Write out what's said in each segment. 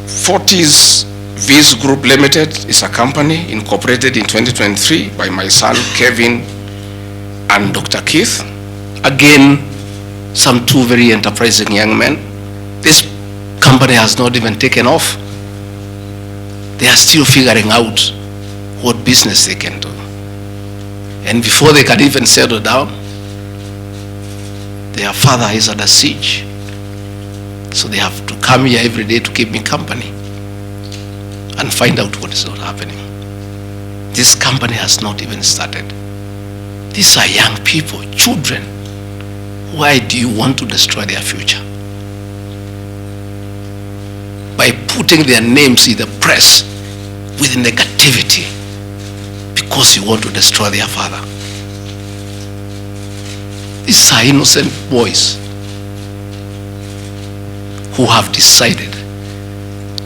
Fortis Viz Group Limited is a company incorporated in 2023 by my son Kevin and Dr. Keith. Again, some two very enterprising young men. This company has not even taken off. They are still figuring out what business they can do. And before they can even settle down, their father is under siege. So they have to come here every day to keep me company and find out what is not happening. This company has not even started. These are young people, children. Why do you want to destroy their future? By putting their names in the press with negativity because you want to destroy their father. These are innocent boys who have decided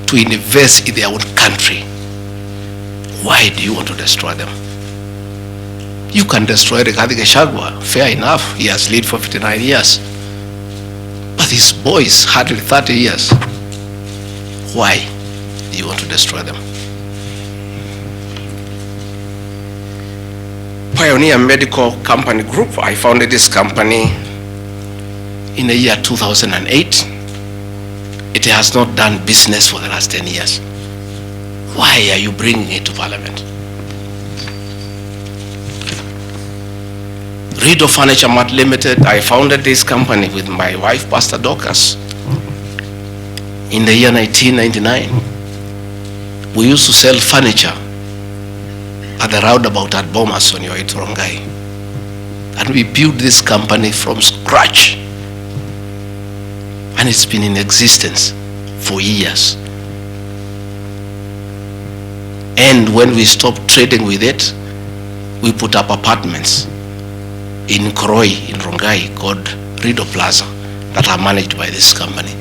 to invest in their own country. Why do you want to destroy them? You can destroy Gachagua, fair enough, he has lived for 59 years. But these boys, hardly 30 years. Why do you want to destroy them? Pioneer Medical Company Group, I founded this company in the year 2008. It has not done business for the last 10 years. Why are you bringing it to Parliament? Ruto Furniture Mart Limited, I founded this company with my wife, Pastor Dorcas, in the year 1999. We used to sell furniture at the roundabout at Bomas on your way to Rongai. And we built this company from scratch. And it's been in existence for years. And when we stopped trading with it, we put up apartments in Koroi, in Rongai, called Rido Plaza, that are managed by this company.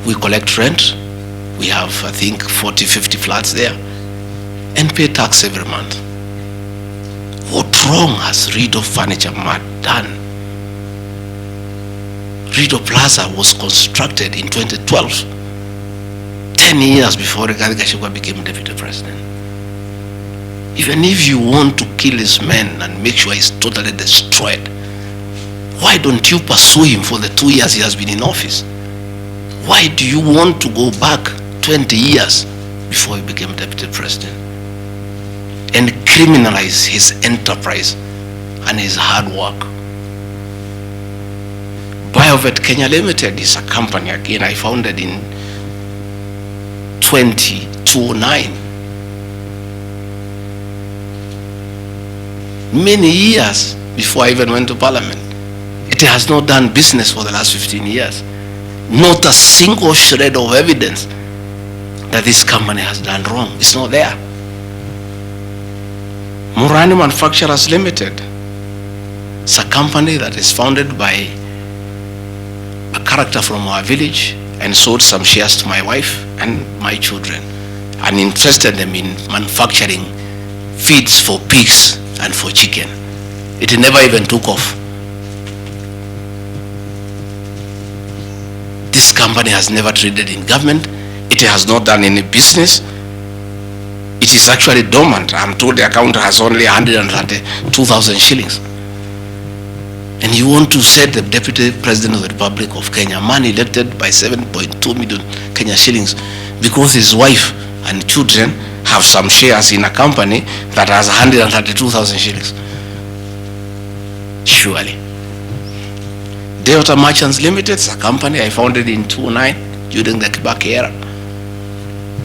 We collect rent. We have, I think, 40, 50 flats there, and pay tax every month. What wrong has Ruto Furniture Mart done? Rido Plaza was constructed in 2012, 10 years before Gachagua became deputy president. Even if you want to kill his men and make sure he's totally destroyed, why don't you pursue him for the 2 years he has been in office? Why do you want to go back 20 years before he became deputy president and criminalize his enterprise and his hard work? Biovet Kenya Limited is a company, again, I founded in 2009. Many years before I even went to Parliament. It has not done business for the last 15 years. Not a single shred of evidence that this company has done wrong. It's not there. Murani Manufacturers Limited. It's a company that is founded by a character from our village and sold some shares to my wife and my children and interested them in manufacturing feeds for pigs and for chicken. It never even took off. This company has never traded in government. It has not done any business. It is actually dormant. I'm told the account has only 132,000 shillings. And you want to set the Deputy President of the Republic of Kenya, man elected by 7.2 million Kenya shillings, because his wife and children have some shares in a company that has 132,000 shillings. Surely. Delta Merchants Limited is a company I founded in 2009 during the Kibaki era.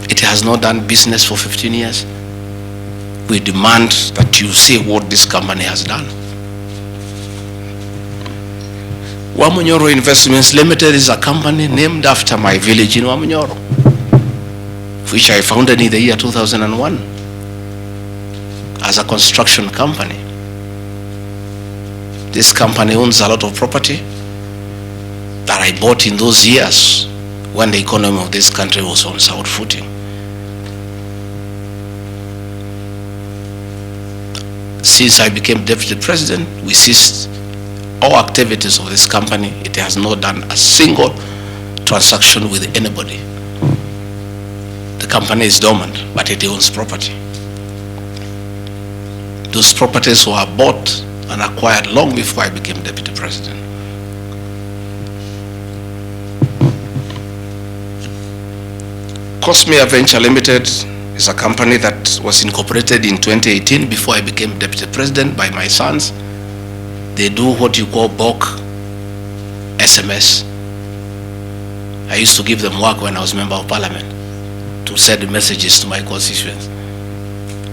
It has not done business for 15 years. We demand that you say what this company has done. Wamunyoro Investments Limited is a company named after my village in Wamunyoro, which I founded in the year 2001 as a construction company. This company owns a lot of property that I bought in those years when the economy of this country was on sound footing. Since I became deputy president, we ceased all activities of this company. It has not done a single transaction with anybody. company is dormant, but it owns property. Those properties were bought and acquired long before I became deputy president. Cosmere Venture Limited is a company that was incorporated in 2018 before I became deputy president by my sons. They do what you call bulk SMS. I used to give them work when I was member of parliament to send messages to my constituents.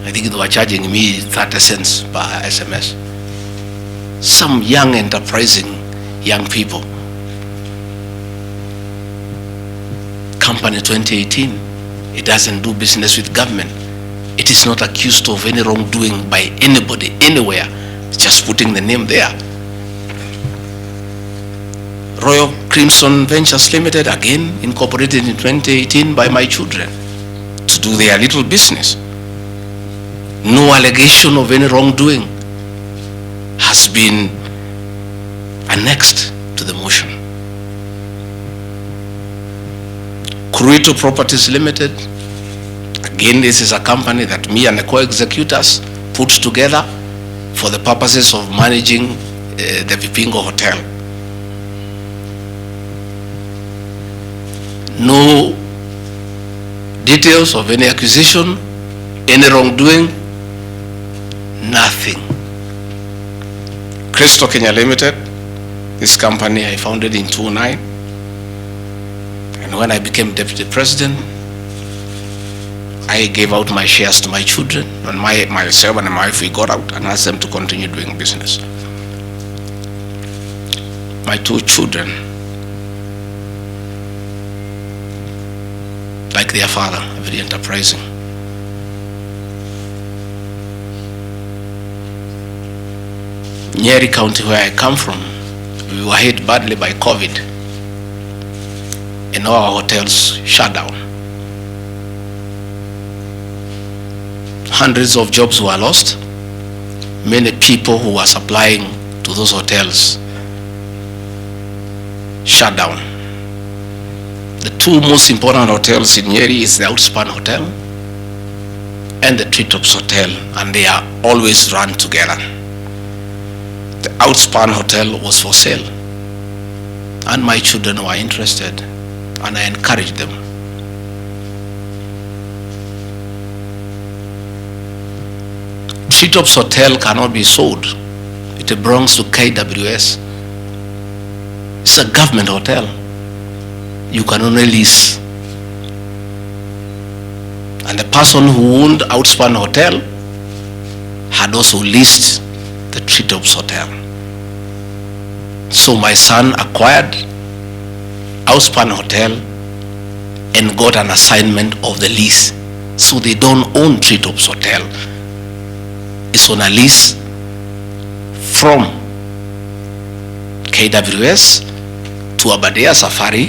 I think they were charging me 30 cents per SMS. Some young, enterprising young people. Company 2018, it doesn't do business with government. It is not accused of any wrongdoing by anybody, anywhere. It's just putting the name there. Royal Crimson Ventures Limited, again incorporated in 2018 by my children to do their little business. No allegation of any wrongdoing has been annexed to the motion. Ruto Properties Limited, again this is a company that me and the co-executors put together for the purposes of managing the Vipingo Hotel. No details of any accusation, any wrongdoing, nothing. Cristo Kenya Limited, this company I founded in 2009. And when I became deputy president, I gave out my shares to my children, and myself and my wife, we got out and asked them to continue doing business. My two children, like their father, very enterprising. Nyeri County, where I come from, we were hit badly by COVID, and all our hotels shut down. Hundreds of jobs were lost. Many people who were supplying to those hotels shut down. The two most important hotels in Nyeri is the Outspan Hotel and the Treetops Hotel, and they are always run together. The Outspan Hotel was for sale, and my children were interested, and I encouraged them. Treetops Hotel cannot be sold. It belongs to KWS. It's a government hotel. You can only lease. And the person who owned Outspan Hotel had also leased the Treetops Hotel. So my son acquired Outspan Hotel and got an assignment of the lease. So they don't own Treetops Hotel. It's on a lease from KWS to Aberdare Safari,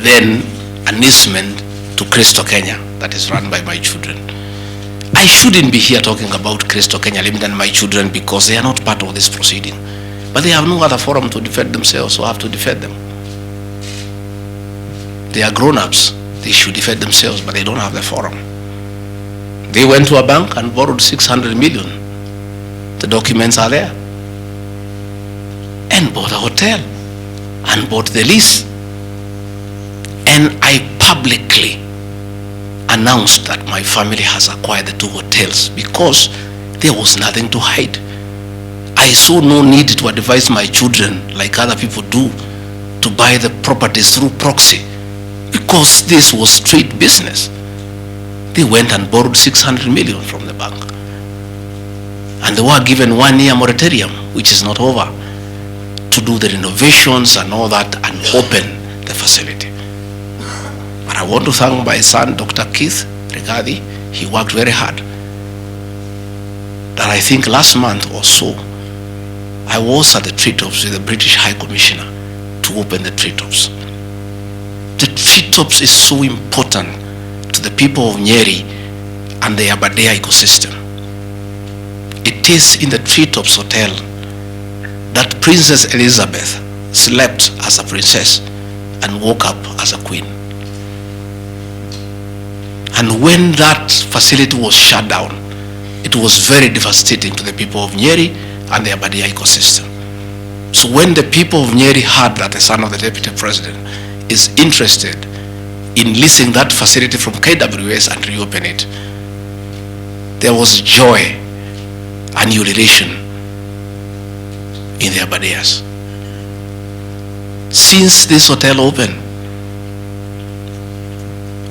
then an easement to Cristo Kenya that is run by my children. I shouldn't be here talking about Cristo Kenya Limited and my children because they are not part of this proceeding. But they have no other forum to defend themselves, so I have to defend them. They are grown-ups. They should defend themselves, but they don't have the forum. They went to a bank and borrowed 600 million. The documents are there. And bought a hotel and bought the lease. And I publicly announced that my family has acquired the two hotels because there was nothing to hide. I saw no need to advise my children, like other people do, to buy the properties through proxy because this was straight business. They went and borrowed 600 million from the bank. And they were given 1 year moratorium, which is not over, to do the renovations and all that and open the facility. But I want to thank my son, Dr. Keith Regadi. He worked very hard. That I think last month or so, I was at the Treetops with the British High Commissioner to open the Treetops. The Treetops is so important to the people of Nyeri and the Aberdare ecosystem. It is in the Treetops Hotel that Princess Elizabeth slept as a princess and woke up as a queen. And when that facility was shut down, it was very devastating to the people of Nyeri and the Abadia ecosystem. So when the people of Nyeri heard that the son of the deputy president is interested in leasing that facility from KWS and reopen it, there was joy and ululation in the Abadias. Since this hotel opened,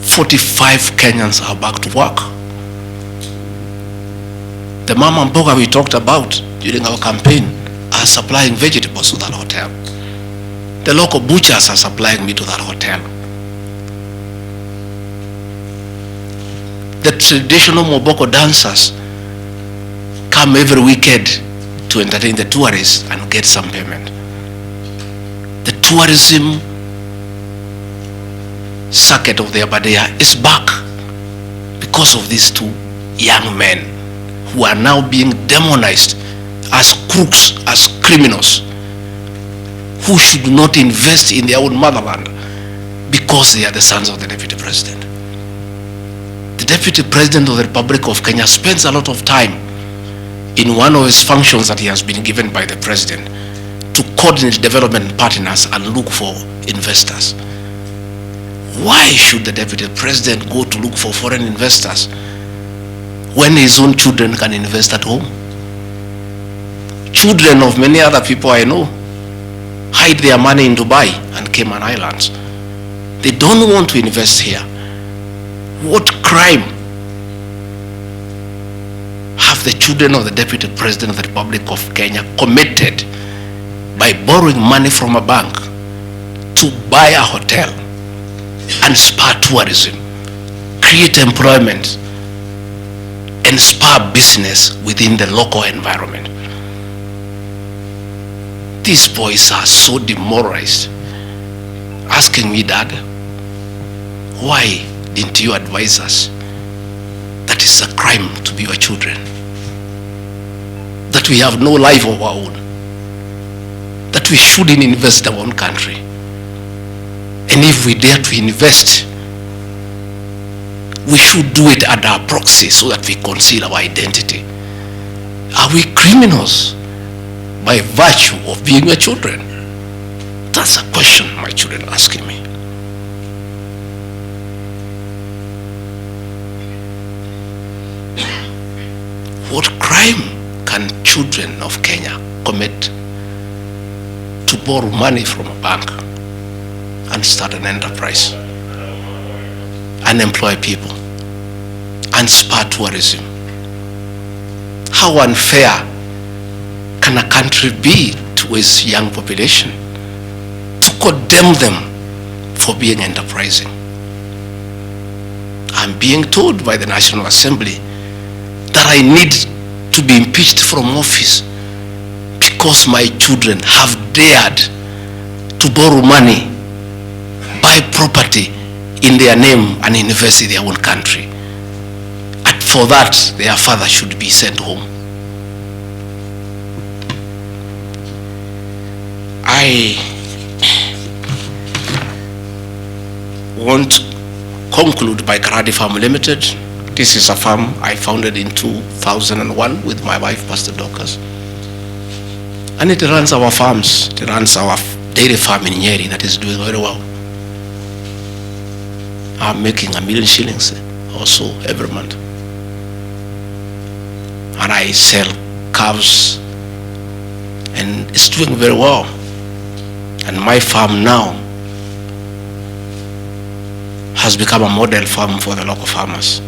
45 Kenyans are back to work. The mama mboga we talked about during our campaign are supplying vegetables to that hotel. The local butchers are supplying meat to that hotel. The traditional Moboko dancers come every weekend to entertain the tourists and get some payment. The tourism circuit of the Abadea is back because of these two young men who are now being demonized as crooks, as criminals, who should not invest in their own motherland because they are the sons of the deputy president. The deputy president of the Republic of Kenya spends a lot of time in one of his functions that he has been given by the president to coordinate development partners and look for investors. Why should the deputy president go to look for foreign investors when his own children can invest at home? Children of many other people I know hide their money in Dubai and Cayman Islands. They don't want to invest here. What crime have the children of the deputy president of the Republic of Kenya committed by borrowing money from a bank to buy a hotel and spur tourism, create employment, and spur business within the local environment? These boys are so demoralized, asking me, Dad, why didn't you advise us that it's a crime to be your children, that we have no life of our own, that we shouldn't invest in our own country, and if we dare to invest, we should do it under our proxy so that we conceal our identity? Are we criminals by virtue of being your children? That's a question my children are asking me. What crime can children of Kenya commit to borrow money from a bank and start an enterprise and employ people and spur tourism? How unfair can a country be to its young population to condemn them for being enterprising? I'm being told by the National Assembly that I need to be impeached from office because my children have dared to borrow money, buy property in their name and invest in their own country. And for that, their father should be sent home. I want to conclude by Karadi Farm Limited. This is a farm I founded in 2001 with my wife, Pastor Dorcas. And it runs our farms. It runs our dairy farm in Nyeri that is doing very well. I'm making $1 million shillings or so every month. And I sell calves and it's doing very well. And my farm now has become a model farm for the local farmers.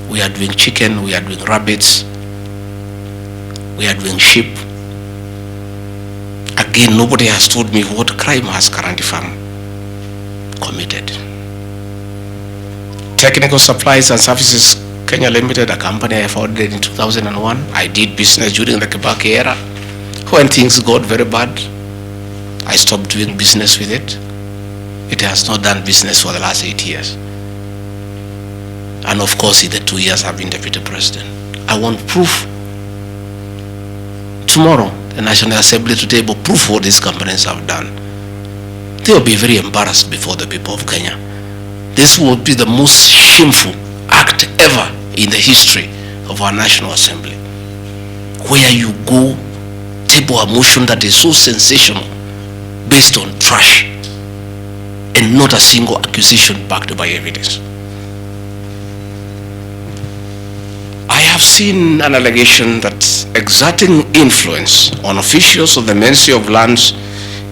We are doing chicken, we are doing rabbits, we are doing sheep. Again, nobody has told me what crime has Karandi Farm committed. Technical Supplies and Services Kenya Limited, a company I founded in 2001. I did business during the Kibaki era. When things got very bad, I stopped doing business with it. It has not done business for the last 8 years. And of course, in the 2 years I've been deputy president. I want proof. Tomorrow, the National Assembly to table proof what these companies have done. They will be very embarrassed before the people of Kenya. This will be the most shameful act ever in the history of our National Assembly, where you go table a motion that is so sensational based on trash and not a single accusation backed by evidence. I have seen an allegation that exerting influence on officials of the Ministry of Lands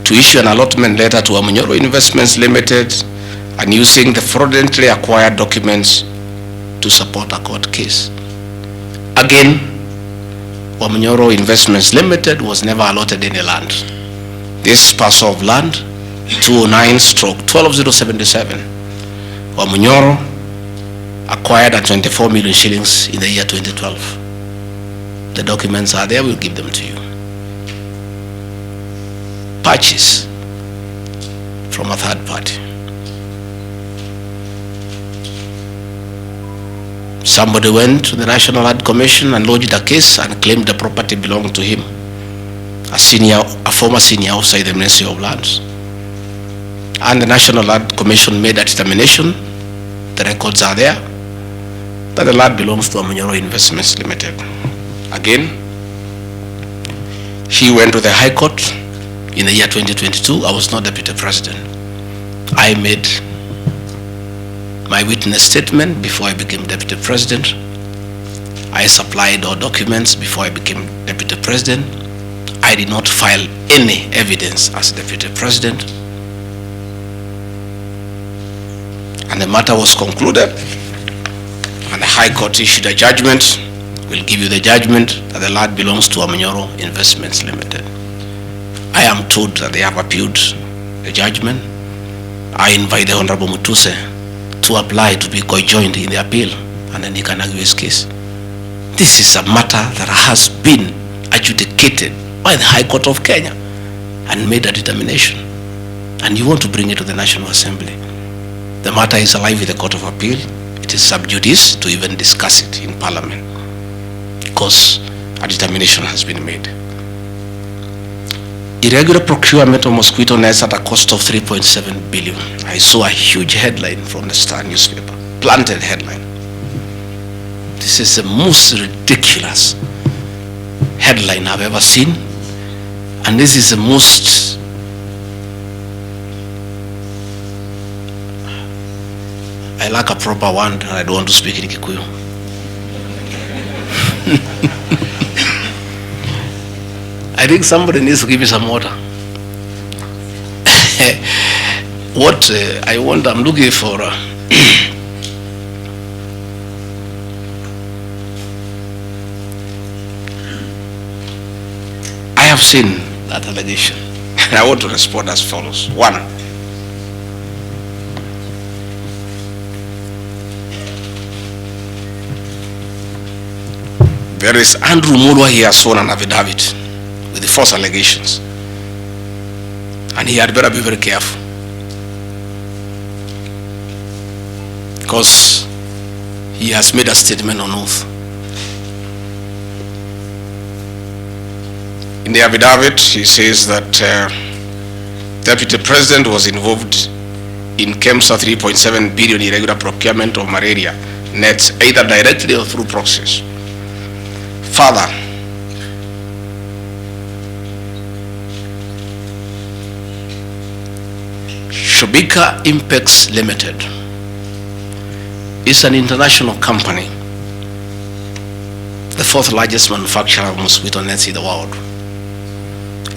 to issue an allotment letter to Wamunyoro Investments Limited and using the fraudulently acquired documents to support a court case. Again, Wamunyoro Investments Limited was never allotted any land. This parcel of land, 209/12077, Wamunyoro acquired at 24 million shillings in the year 2012. The documents are there, we'll give them to you. Purchase from a third party. Somebody went to the National Land Commission and lodged a case and claimed the property belonged to him, a former senior officer in the Ministry of Lands. And the National Land Commission made a determination, the records are there, that the land belongs to Wamunyoro Investments Limited. Again, he went to the High Court in the year 2022. I was not Deputy President. I made my witness statement before I became Deputy President. I supplied all documents before I became Deputy President. I did not file any evidence as Deputy President. And the matter was concluded, and the High Court issued a judgment. We'll give you the judgment that the land belongs to Wamunyoro Investments Limited. I am told that they have appealed the judgment. I invite the Honorable Mutuse to apply to be co-joined in the appeal, and then he can argue his case. This is a matter that has been adjudicated by the High Court of Kenya and made a determination, and you want to bring it to the National Assembly. The matter is alive with the Court of Appeal. It is sub judice to even discuss it in Parliament because a determination has been made. Irregular procurement of mosquito nets at a cost of 3.7 billion. I saw a huge headline from the Star newspaper, planted headline. This is the most ridiculous headline I've ever seen, and this is the most I lack a proper one, and I don't want to speak in Kikuyu. I think somebody needs to give me some water. What I want, I'm looking for I have seen that allegation, and I want to respond as follows. One, there is Andrew Mulwa. He has sworn an affidavit with the false allegations, and he had better be very careful, because he has made a statement on oath. In the affidavit, he says that Deputy President was involved in KEMSA 3.7 billion irregular procurement of malaria nets, either directly or through proxies. Further, Shobika Impex Limited is an international company, the fourth largest manufacturer of mosquito nets in the world.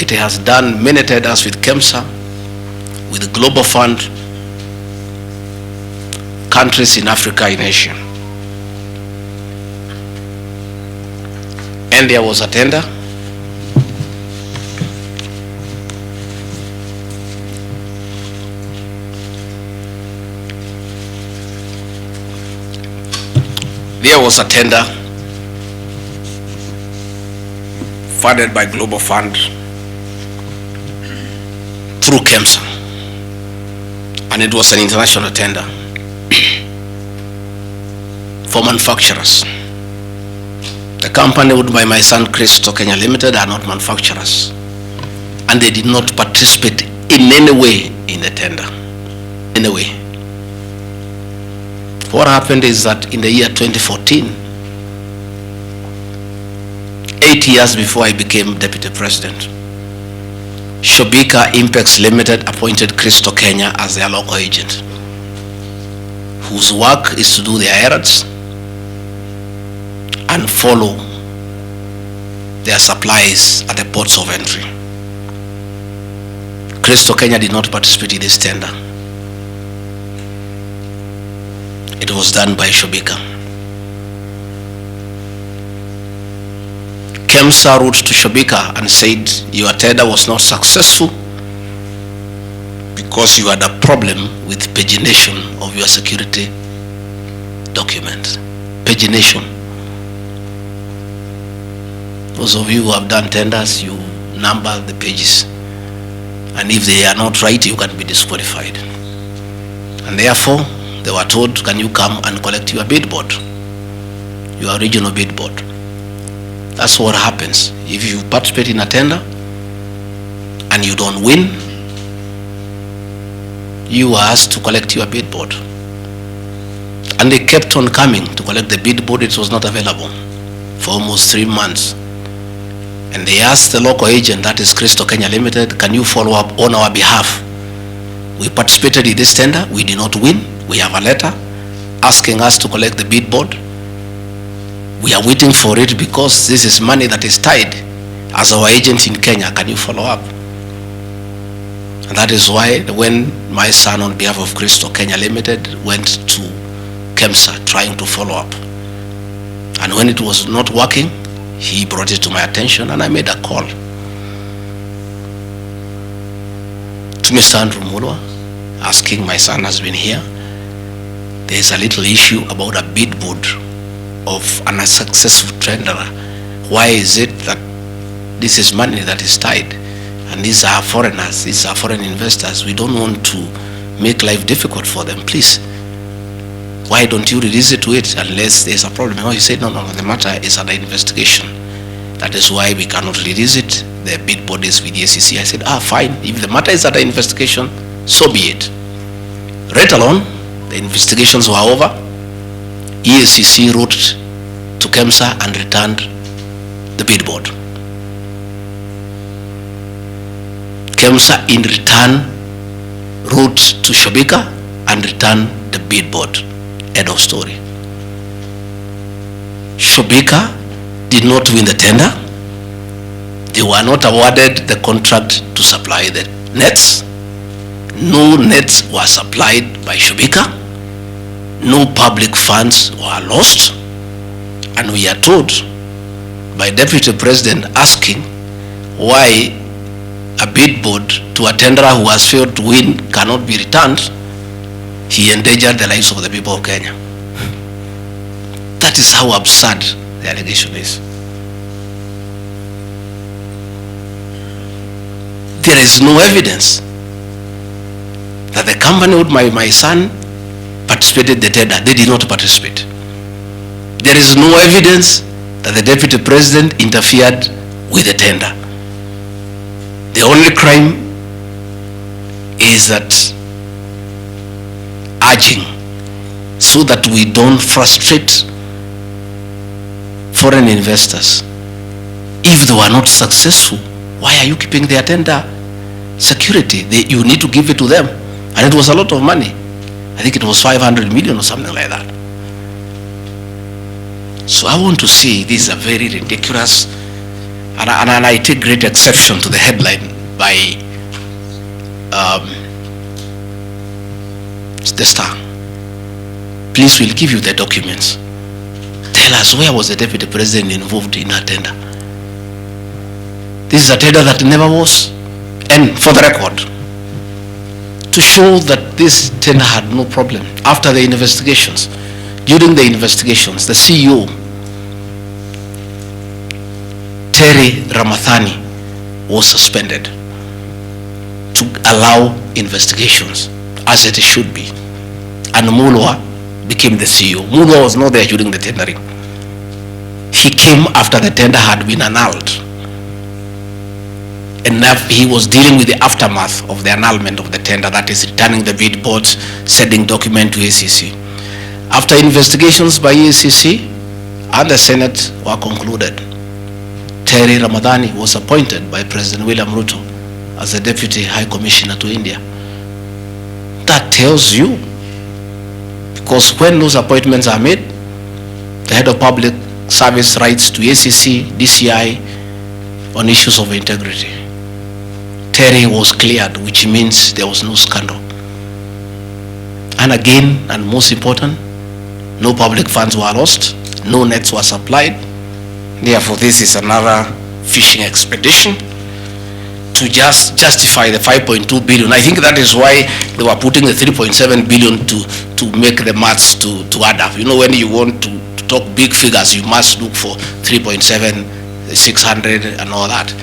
It has done many tenders with KEMSA, with the Global Fund, countries in Africa and Asia. And there was a tender. There was a tender funded by Global Fund through KEMSA, and it was an international tender for manufacturers. The company owned by my son Christo Kenya Limited are not manufacturers, and they did not participate in any way in the tender. Anyway, What happened is that in the year 2014, 8 years before I became deputy president, Shobika Impex Limited appointed Crystal Kenya as their local agent, whose work is to do their errands and follow their supplies at the ports of entry. Crystal Kenya did not participate in this tender. It was done by Shobika. KEMSA wrote to Shobika and said your tender was not successful because you had a problem with pagination of your security documents. Pagination. Those of you who have done tenders, you number the pages, and if they are not right, you can be disqualified. And therefore, they were told, can you come and collect your bid board, your original bid board? That's what happens. If you participate in a tender and you don't win, you are asked to collect your bid board. And they kept on coming to collect the bid board. It was not available for almost 3 months. And they asked the local agent, that is Crystal Kenya Limited, can you follow up on our behalf? We participated in this tender, we did not win. We have a letter asking us to collect the bid board. We are waiting for it because this is money that is tied as our agent in Kenya. Can you follow up? And that is why when my son on behalf of Crystal Kenya Limited went to KEMSA trying to follow up, and when it was not working, he brought it to my attention and I made a call to Mr. Andrew Mulwa asking, my son has been here, there is a little issue about a bid board of an unsuccessful tenderer. Why is it that this is money that is tied, and these are foreigners, these are foreign investors, we don't want to make life difficult for them, please, why don't you release it to it unless there's a problem? No, he said, no, the matter is under investigation, that is why we cannot release it, the bid board is with the SEC. I said, fine, if the matter is under investigation, so be it. Right along, the investigations were over. EACC wrote to KEMSA and returned the bid board. KEMSA in return wrote to Shobika and returned the bid board. End of story. Shobika did not win the tender. They were not awarded the contract to supply the nets. No nets were supplied by Shobika. No public funds were lost. And we are told by Deputy President asking why a bid board to a tenderer who has failed to win cannot be returned, he endangered the lives of the people of Kenya. That is how absurd the allegation is. There is no evidence that the company with my son participated in the tender. They did not participate. There is no evidence that the Deputy President interfered with the tender. The only crime is that urging so that we don't frustrate foreign investors. If they were not successful, why are you keeping their tender security? You need to give it to them. And it was a lot of money. I think it was 500 million or something like that. So I want to say this is a very ridiculous, and I take great exception to the headline by the Star. Please, we'll give you the documents. Tell us, where was the Deputy President involved in that tender? This is a tender that never was. And for the record, to show that this tender had no problem, after the investigations, during the investigations, the CEO, Terry Ramathani, was suspended to allow investigations as it should be. And Mulwa became the CEO. Mulwa was not there during the tendering. He came after the tender had been annulled. And he was dealing with the aftermath of the annulment of the tender, that is returning the bid boards, sending document to ACC. I After investigations by EACC and the Senate were concluded, Terry Ramadhani was appointed by President William Ruto as the Deputy High Commissioner to India. That tells you, because when those appointments are made, the head of public service writes to ACC, DCI on issues of integrity. Terry was cleared, which means there was no scandal. And again, and most important, no public funds were lost, no nets were supplied. Therefore, this is another fishing expedition to just justify the 5.2 billion. I think that is why they were putting the 3.7 billion to make the maths to add up. You know, when you want to talk big figures, you must look for 3.7, 600 and all that.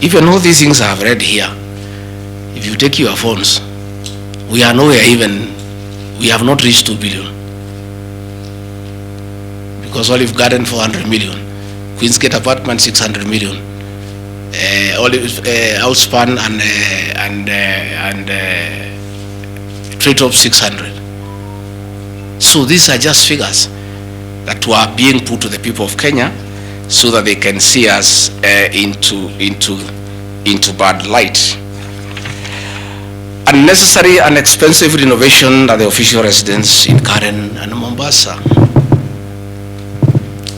Even all these things I have read here, if you take your phones, we are nowhere even, we have not reached 2 billion. Because Olive Garden 400 million, Queen's Gate Apartment 600 million, Outspan and Treetop 600. So these are just figures that were being put to the people of Kenya so that they can see us into bad light. Unnecessary and expensive renovation at the official residence in Karen and Mombasa.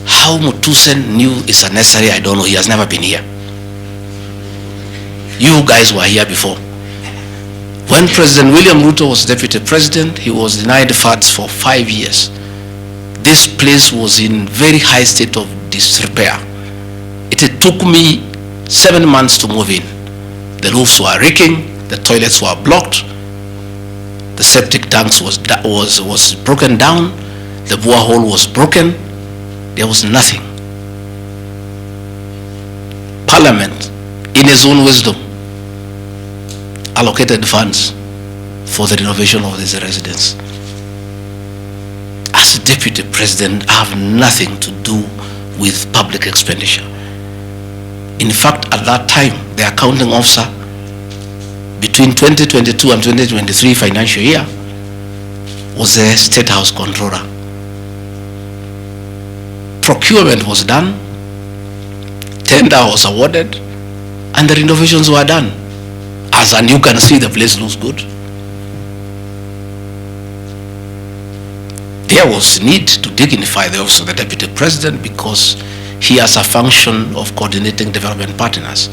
How Mutusen knew it's unnecessary, I don't know. He has never been here. You guys were here before. When President William Ruto was deputy president, he was denied funds for 5 years. This place was in very high state of disrepair. It took me 7 months to move in. The roofs were leaking, the toilets were blocked, the septic tanks was broken down, the borehole was broken. There was nothing. Parliament, in its own wisdom, allocated funds for the renovation of this residence. As a deputy president, I have nothing to do with public expenditure. In fact, at that time, the accounting officer between 2022 and 2023 financial year was the State House Controller. Procurement was done, tender was awarded, and the renovations were done. And you can see the place looks good. There was need to dignify the office of the deputy president because he has a function of coordinating development partners.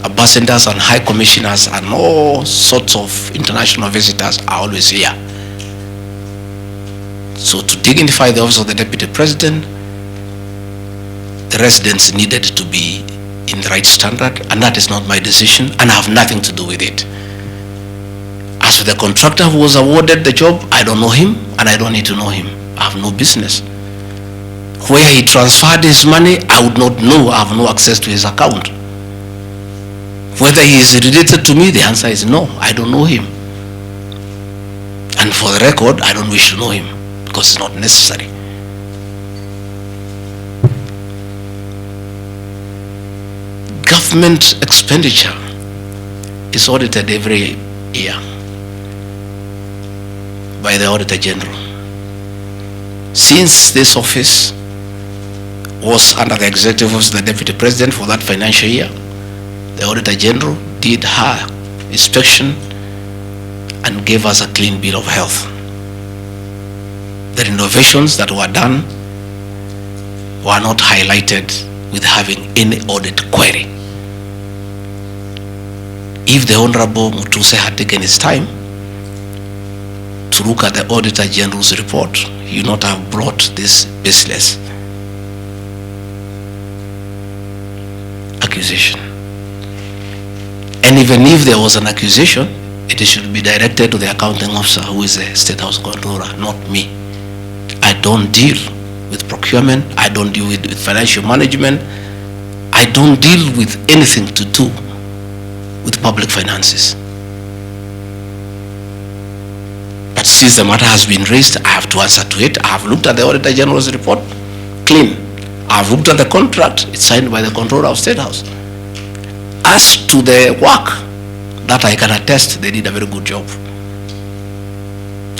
Ambassadors and high commissioners and all sorts of international visitors are always here. So to dignify the office of the deputy president, the residents needed to be in the right standard, and that is not my decision, and I have nothing to do with it. As for the contractor who was awarded the job, I don't know him, and I don't need to know him. I have no business. Where he transferred his money, I would not know. I have no access to his account. Whether he is related to me, the answer is no. I don't know him. And for the record, I don't wish to know him because it's not necessary. Government expenditure is audited every year by the Auditor General. Since this office was under the executive office of the Deputy President for that financial year, the Auditor General did her inspection and gave us a clean bill of health. The renovations that were done were not highlighted with having any audit query. If the Honorable Mutuse had taken his time to look at the Auditor General's report, he would not have brought this baseless accusation. And even if there was an accusation, it should be directed to the accounting officer, who is the State House Controller, not me. I don't deal with procurement. I don't deal with financial management. I don't deal with anything to do with public finances. But since the matter has been raised, I have to answer to it. I have looked at the Auditor General's report, clean. I have looked at the contract, it's signed by the Controller of State House. As to the work, that I can attest, they did a very good job.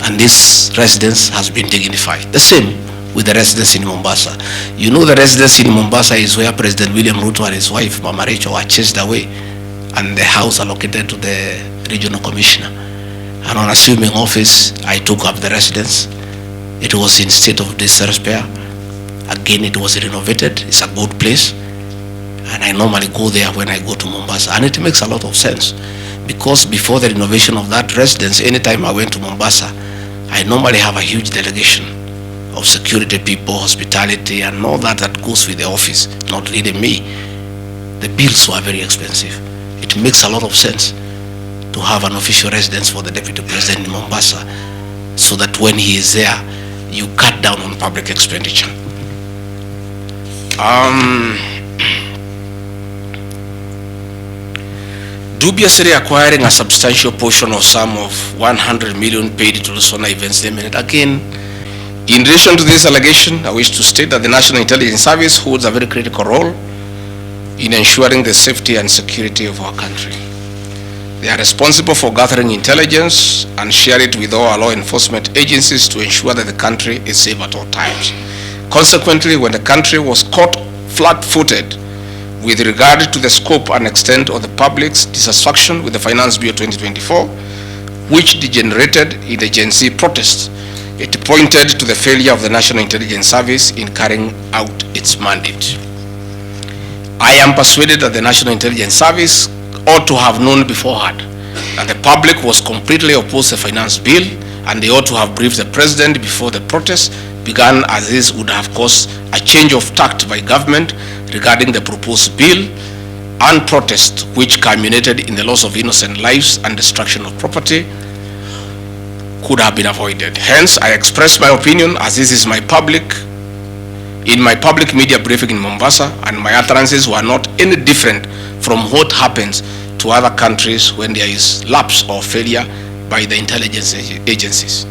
And this residence has been dignified. The same with the residence in Mombasa. You know, the residence in Mombasa is where President William Ruto and his wife, Mama Rachel, were chased away, and the house allocated to the regional commissioner. And on assuming office, I took up the residence. It was in state of disrepair. Again, it was renovated. It's a good place. And I normally go there when I go to Mombasa. And it makes a lot of sense, because before the renovation of that residence, anytime I went to Mombasa, I normally have a huge delegation of security people, hospitality, and all that goes with the office, not really me. The bills were very expensive. It makes a lot of sense to have an official residence for the Deputy President in Mombasa, so that when he is there, you cut down on public expenditure. Dubiously acquiring a substantial portion or sum of 100 million paid to Lusona Events Limited. Again, in relation to this allegation, I wish to state that the National Intelligence Service holds a very critical role in ensuring the safety and security of our country. They are responsible for gathering intelligence and share it with all our law enforcement agencies to ensure that the country is safe at all times. Consequently, when the country was caught flat-footed with regard to the scope and extent of the public's dissatisfaction with the Finance Bill 2024, which degenerated in the Gen Z protests, it pointed to the failure of the National Intelligence Service in carrying out its mandate. I am persuaded that the National Intelligence Service ought to have known beforehand that the public was completely opposed to the Finance Bill, and they ought to have briefed the President before the protests began, as this would have caused a change of tact by government regarding the proposed bill, and protest which culminated in the loss of innocent lives and destruction of property could have been avoided. Hence, I express my opinion, as this is in my public media briefing in Mombasa, and my utterances were not any different from what happens to other countries when there is lapse or failure by the intelligence agencies.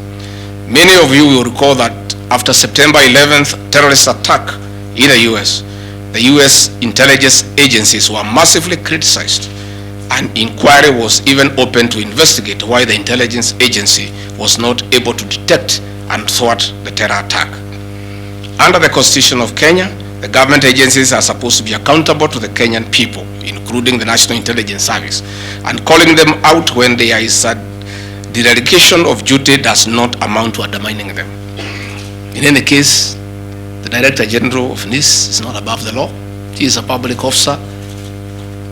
Many of you will recall that after September 11th terrorist attack in the US intelligence agencies were massively criticized, and inquiry was even opened to investigate why the intelligence agency was not able to detect and thwart the terror attack. Under the Constitution of Kenya, the government agencies are supposed to be accountable to the Kenyan people, including the National Intelligence Service, and calling them out when there is a dereliction of duty does not amount to undermining them. In any case, the Director General of NIS is not above the law. He is a public officer.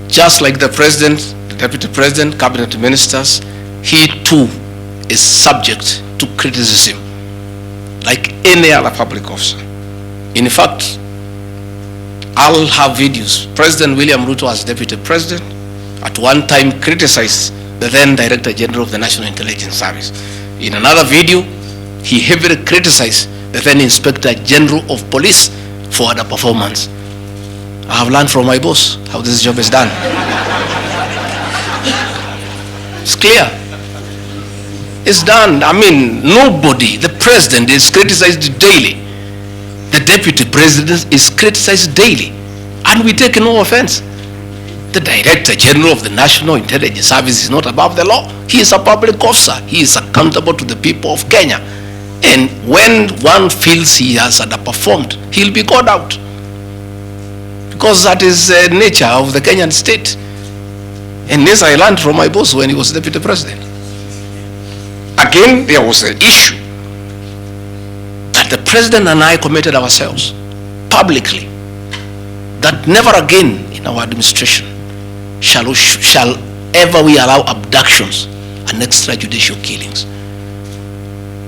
Just like the President, the Deputy President, Cabinet Ministers, he too is subject to criticism like any other public officer. In fact, I'll have videos. President William Ruto, as Deputy President, at one time criticized the then Director General of the National Intelligence Service. In another video, he heavily criticized the then Inspector General of Police for the performance. I have learned from my boss how this job is done. It's clear. It's done. I mean, nobody, the President is criticized daily. The Deputy President is criticized daily, and we take no offense. The Director General of the National Intelligence Service is not above the law. He is a public officer. He is accountable to the people of Kenya. And when one feels he has underperformed, he'll be called out, because that is the nature of the Kenyan state. And this I learned from my boss when he was Deputy President. Again, there was an issue that the President and I committed ourselves publicly that never again in our administration shall ever we allow abductions and extrajudicial killings.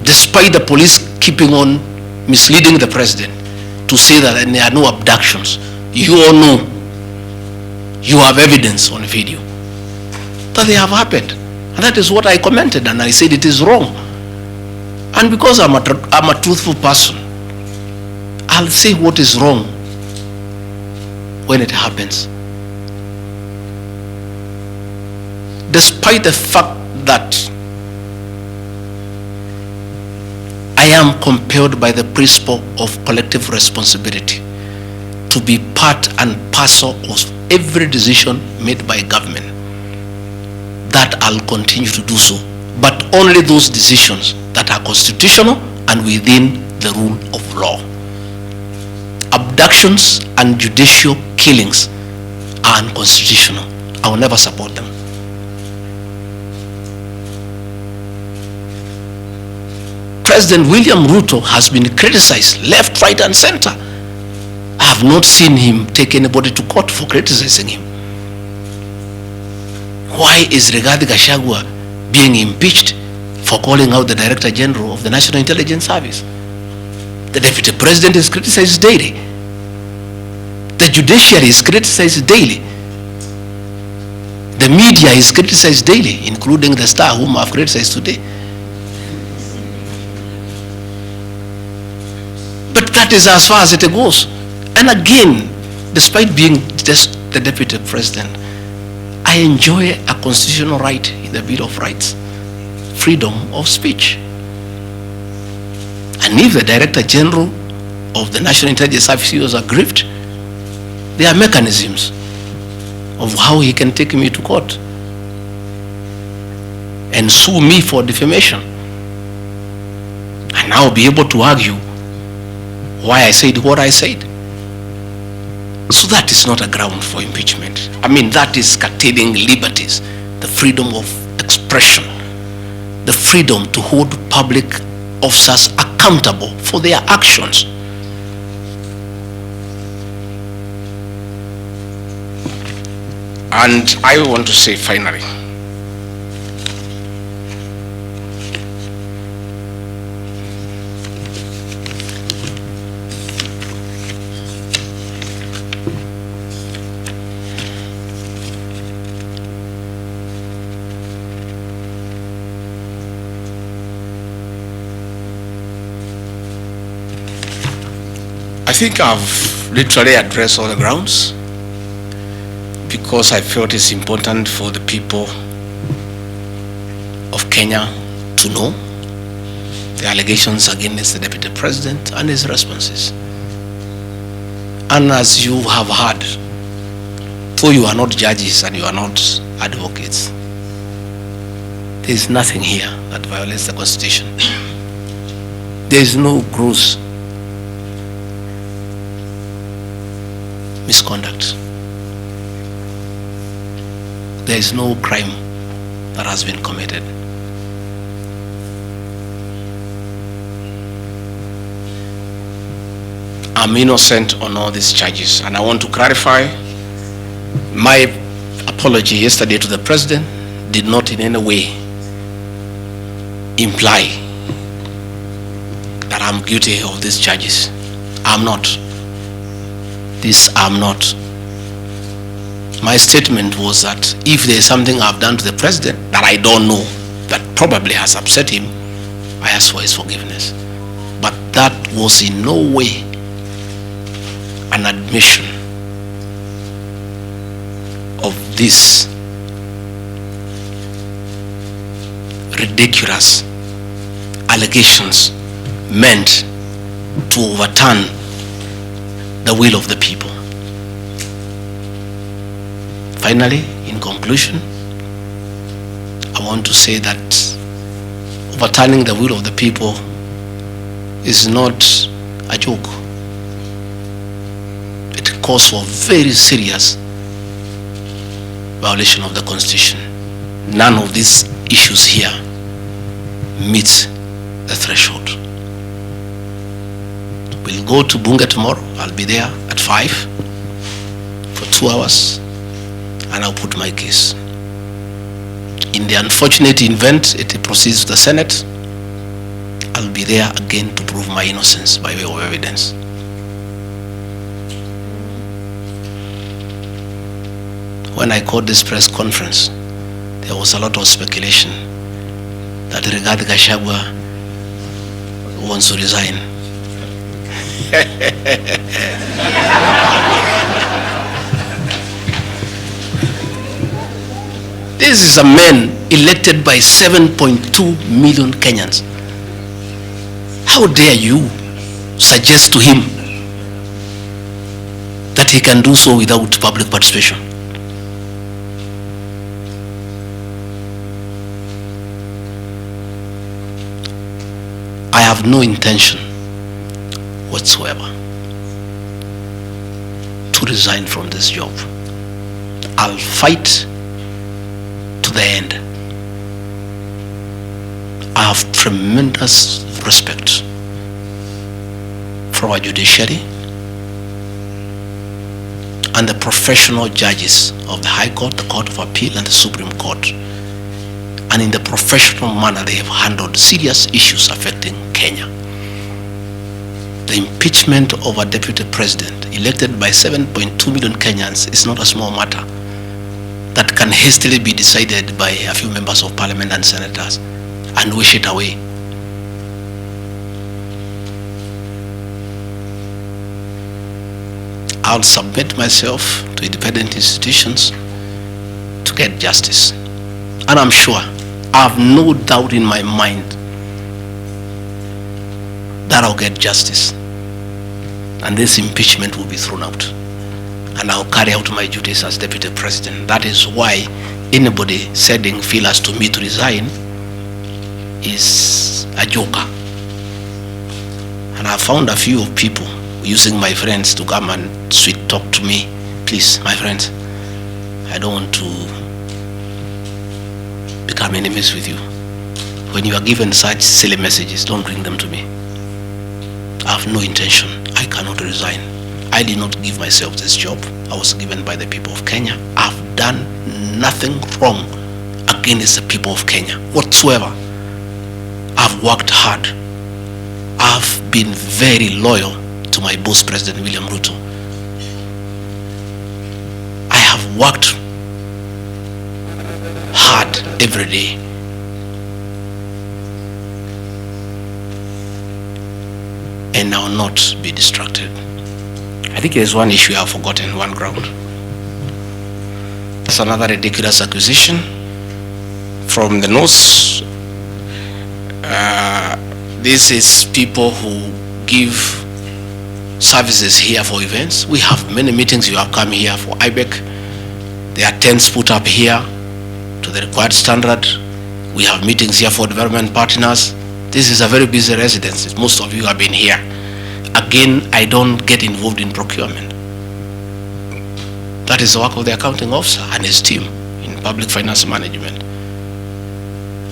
Despite the police keeping on misleading the President to say that there are no abductions, you all know, you have evidence on video that they have happened. And that is what I commented, and I said it is wrong. And because I'm a truthful person, I'll say what is wrong when it happens. Despite the fact that I am compelled by the principle of collective responsibility to be part and parcel of every decision made by government, that I'll continue to do so but only those decisions that are constitutional and within the rule of law. Abductions and judicial killings are unconstitutional. I will never support them. President William Ruto has been criticized left, right, and center. I have not seen him take anybody to court for criticizing him. Why is Gachagua being impeached for calling out the Director General of the National Intelligence Service? The Deputy President is criticized daily. The judiciary is criticized daily. The media is criticized daily, including the Star, whom I have criticized today. But that is as far as it goes. And again, despite being just the Deputy President, I enjoy a constitutional right in the Bill of Rights, freedom of speech. And if the Director General of the National Intelligence Service was aggrieved, there are mechanisms of how he can take me to court and sue me for defamation. And I'll be able to argue why I said what I said. So that is not a ground for impeachment. I mean, that is curtailing liberties, the freedom of expression, the freedom to hold public officers accountable for their actions. And I want to say finally, I think I've literally addressed all the grounds because I felt it's important for the people of Kenya to know the allegations against the Deputy President and his responses. And as you have heard, though you are not judges and you are not advocates, there is nothing here that violates the Constitution. There is no gross misconduct. There is no crime that has been committed. I'm innocent on all these charges, and I want to clarify my apology yesterday to the President did not in any way imply that I'm guilty of these charges. I'm not. I'm not. My statement was that if there is something I've done to the President that I don't know, that probably has upset him, I ask for his forgiveness. But that was in no way an admission of these ridiculous allegations meant to overturn the will of the people. Finally, in conclusion, I want to say that overturning the will of the people is not a joke. It calls for very serious violation of the Constitution. None of these issues here meets the threshold. We'll go to Bunge tomorrow. I'll be there at 5 for 2 hours, and I'll put my case. In the unfortunate event it proceeds to the Senate, I'll be there again to prove my innocence by way of evidence. When I called this press conference, there was a lot of speculation that Gachagua wants to resign. This is a man elected by 7.2 million Kenyans. How dare you suggest to him that he can do so without public participation? I have no intention whatsoever to resign from this job. I'll fight to the end. I have tremendous respect for our judiciary and the professional judges of the High Court, the Court of Appeal, and the Supreme Court. And in the professional manner they have handled serious issues affecting Kenya. The impeachment of a deputy president elected by 7.2 million Kenyans is not a small matter that can hastily be decided by a few members of parliament and senators and wish it away. I'll submit myself to independent institutions to get justice. And I'm sure, I have no doubt in my mind that I'll get justice. And this impeachment will be thrown out. And I'll carry out my duties as deputy president. That is why anybody sending feelers to me to resign is a joker. And I found a few people using my friends to come and sweet talk to me. Please, my friends, I don't want to become enemies with you. When you are given such silly messages, don't bring them to me. I have no intention. I cannot resign. I did not give myself this job. I was given by the people of Kenya. I've done nothing wrong against the people of Kenya whatsoever. I've worked hard. I've been very loyal to my boss, President William Ruto. I have worked hard every day. And I will not be distracted. I think there's one issue I've forgotten, one ground. That's another ridiculous accusation from the north. This is people who give services here for events. We have many meetings. You have come here for IBEC. There are tents put up here to the required standard. We have meetings here for development partners. This is a very busy residence. Most of you have been here. Again, I don't get involved in procurement. That is the work of the accounting officer and his team in public finance management.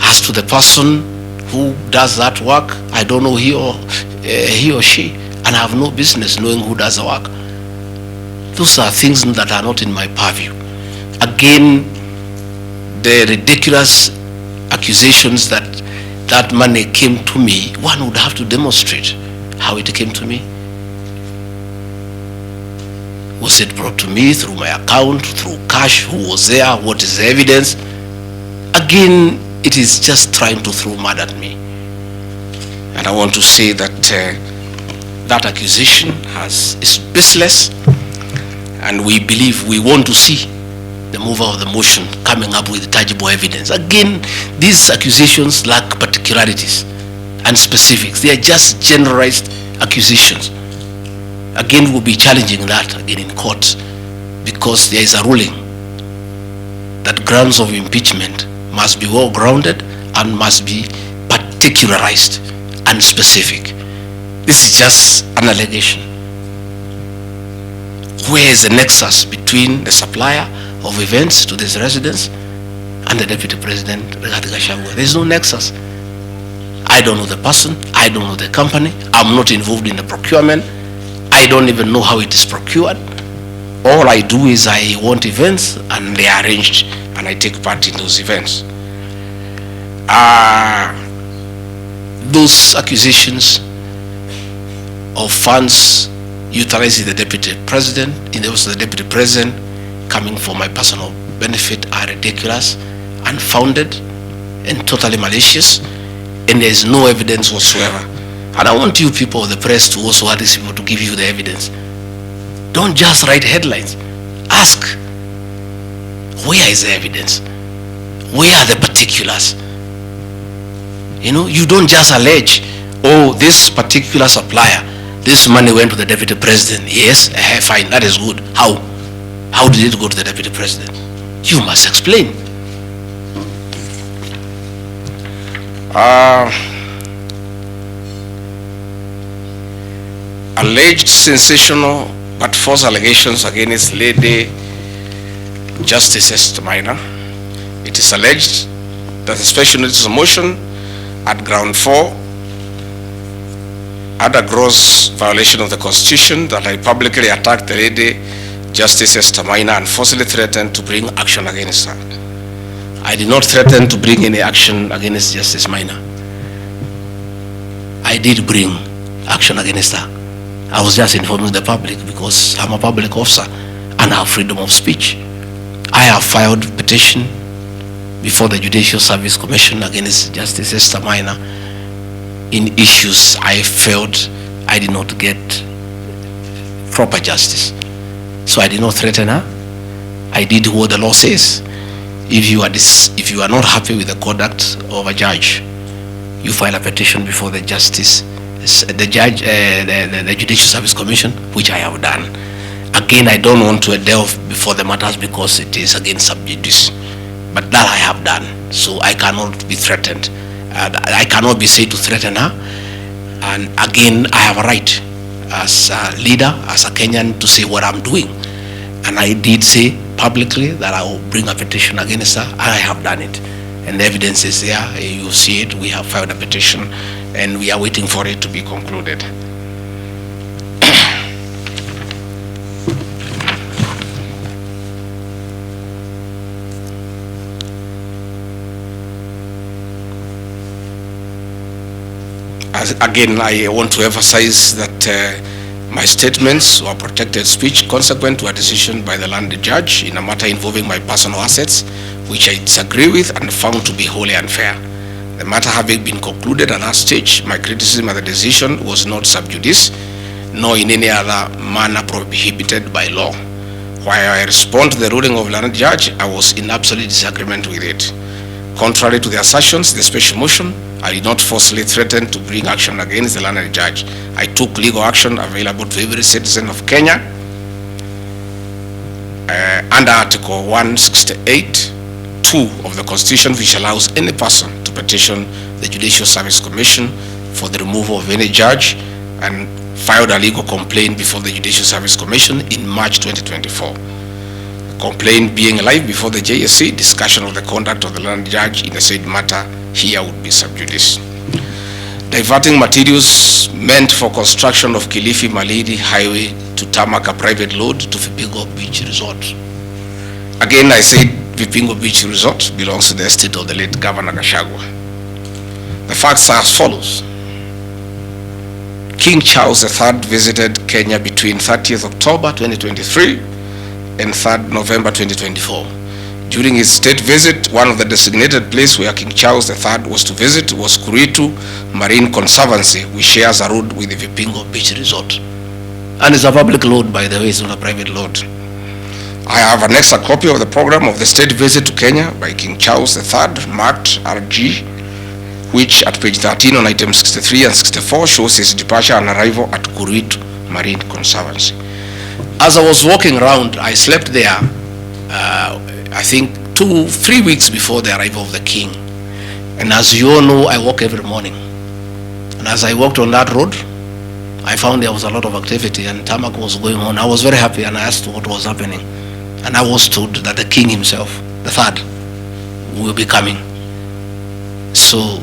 As to the person who does that work, I don't know he or she, and I have no business knowing who does the work. Those are things that are not in my purview. Again, the ridiculous accusations that that money came to me, one would have to demonstrate how it came to me. Was it brought to me through my account, through cash? Who was there? What is the evidence? Again, it is just trying to throw mud at me. And I want to say that that accusation is baseless, and we believe, we want to see the mover of the motion coming up with tangible evidence. Again, these accusations lack particularities and specifics. They are just generalized accusations. Again, we'll be challenging that again in court, because there is a ruling that grounds of impeachment must be well grounded and must be particularized and specific. This is just an allegation. Where is the nexus between the supplier of events to this residence and the deputy president, Gachagua? There is no nexus. I don't know the person. I don't know the company. I'm not involved in the procurement. I don't even know how it is procured. All I do is I want events and they are arranged and I take part in those events. Those accusations of funds utilizing the deputy president, in the office of the deputy president, coming for my personal benefit, are ridiculous, unfounded, and totally malicious, and there is no evidence whatsoever. And I want you people of the press to also have these people to give you the evidence. Don't just write headlines. Ask, where is the evidence? Where are the particulars? You know, you don't just allege, oh, this particular supplier, this money went to the deputy president. Yes, fine, that is good. How? How did it go to the deputy president? You must explain. alleged sensational but false allegations against Lady Justice Esther Maina. It is alleged that a special notice of motion at ground 4 had a gross violation of the Constitution, that I publicly attacked the Lady Justice Esther Maina and falsely threatened to bring action against her. I did not threaten to bring any action against Justice Maina. I did bring action against her. I was just informing the public because I'm a public officer and I have freedom of speech. I have filed petition before the Judicial Service Commission against Justice Esther Maina in issues I felt I did not get proper justice. So I did not threaten her. I did what the law says. If you are not happy with the conduct of a judge, you file a petition before the the Judicial Service Commission, which I have done. Again, I don't want to delve before the matters because it is against sub judice, but that I have done. So I cannot be threatened. I cannot be said to threaten her. And again, I have a right as a leader, as a Kenyan, to say what I'm doing. And I did say publicly that I will bring a petition against her. I have done it. And the evidence is there. You see it. We have filed a petition and we are waiting for it to be concluded. Again, I want to emphasize that my statements were protected speech consequent to a decision by the land judge in a matter involving my personal assets, which I disagree with and found to be wholly unfair. The matter having been concluded at that stage, my criticism of the decision was not sub judice, nor in any other manner prohibited by law. While I respond to the ruling of the land judge, I was in absolute disagreement with it. Contrary to the assertions, the special motion, I did not falsely threaten to bring action against the land judge. I took legal action available to every citizen of Kenya under Article 168(2) of the Constitution, which allows any person to petition the Judicial Service Commission for the removal of any judge, and filed a legal complaint before the Judicial Service Commission in March 2024. Complaint being live before the JSC, discussion of the conduct of the land judge in the said matter here would be sub judice. Diverting materials meant for construction of Kilifi Malindi Highway to tarmac a private load to Vipingo Beach Resort. Again, I said Vipingo Beach Resort belongs to the estate of the late Governor Gachagua. The facts are as follows. King Charles III visited Kenya between 30th October 2023 and 3rd November 2024. During his state visit, one of the designated places where King Charles III was to visit was Kuritu Marine Conservancy, which shares a road with the Vipingo Beach Resort. And it's a public road, by the way, it's not a private road. I have annexed a copy of the program of the state visit to Kenya by King Charles III, marked RG, which at page 13 on items 63 and 64 shows his departure and arrival at Kuritu Marine Conservancy. As I was walking around, I slept there, I think 2-3 weeks before the arrival of the king. And as you all know, I walk every morning. And as I walked on that road, I found there was a lot of activity and tarmac was going on. I was very happy and I asked what was happening. And I was told that the king himself, the third, will be coming. So,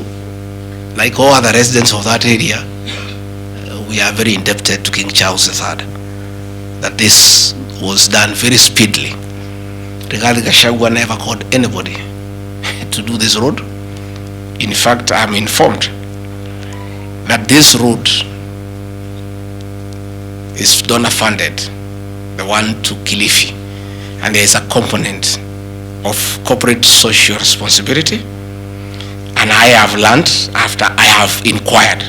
like all other residents of that area, we are very indebted to King Charles III, that this was done very speedily. Regarding Gachagua never called anybody to do this road. In fact, I'm informed that this road is donor funded, the one to Kilifi, and there is a component of corporate social responsibility. And I have learned, after I have inquired,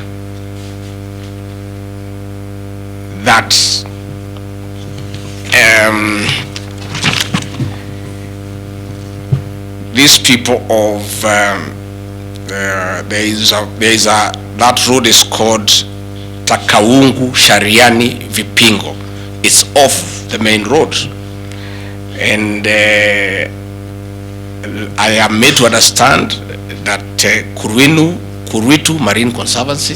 that these people of that road is called Takaungu Shariani Vipingo. It's off the main road, and I am made to understand that Kuritu Marine Conservancy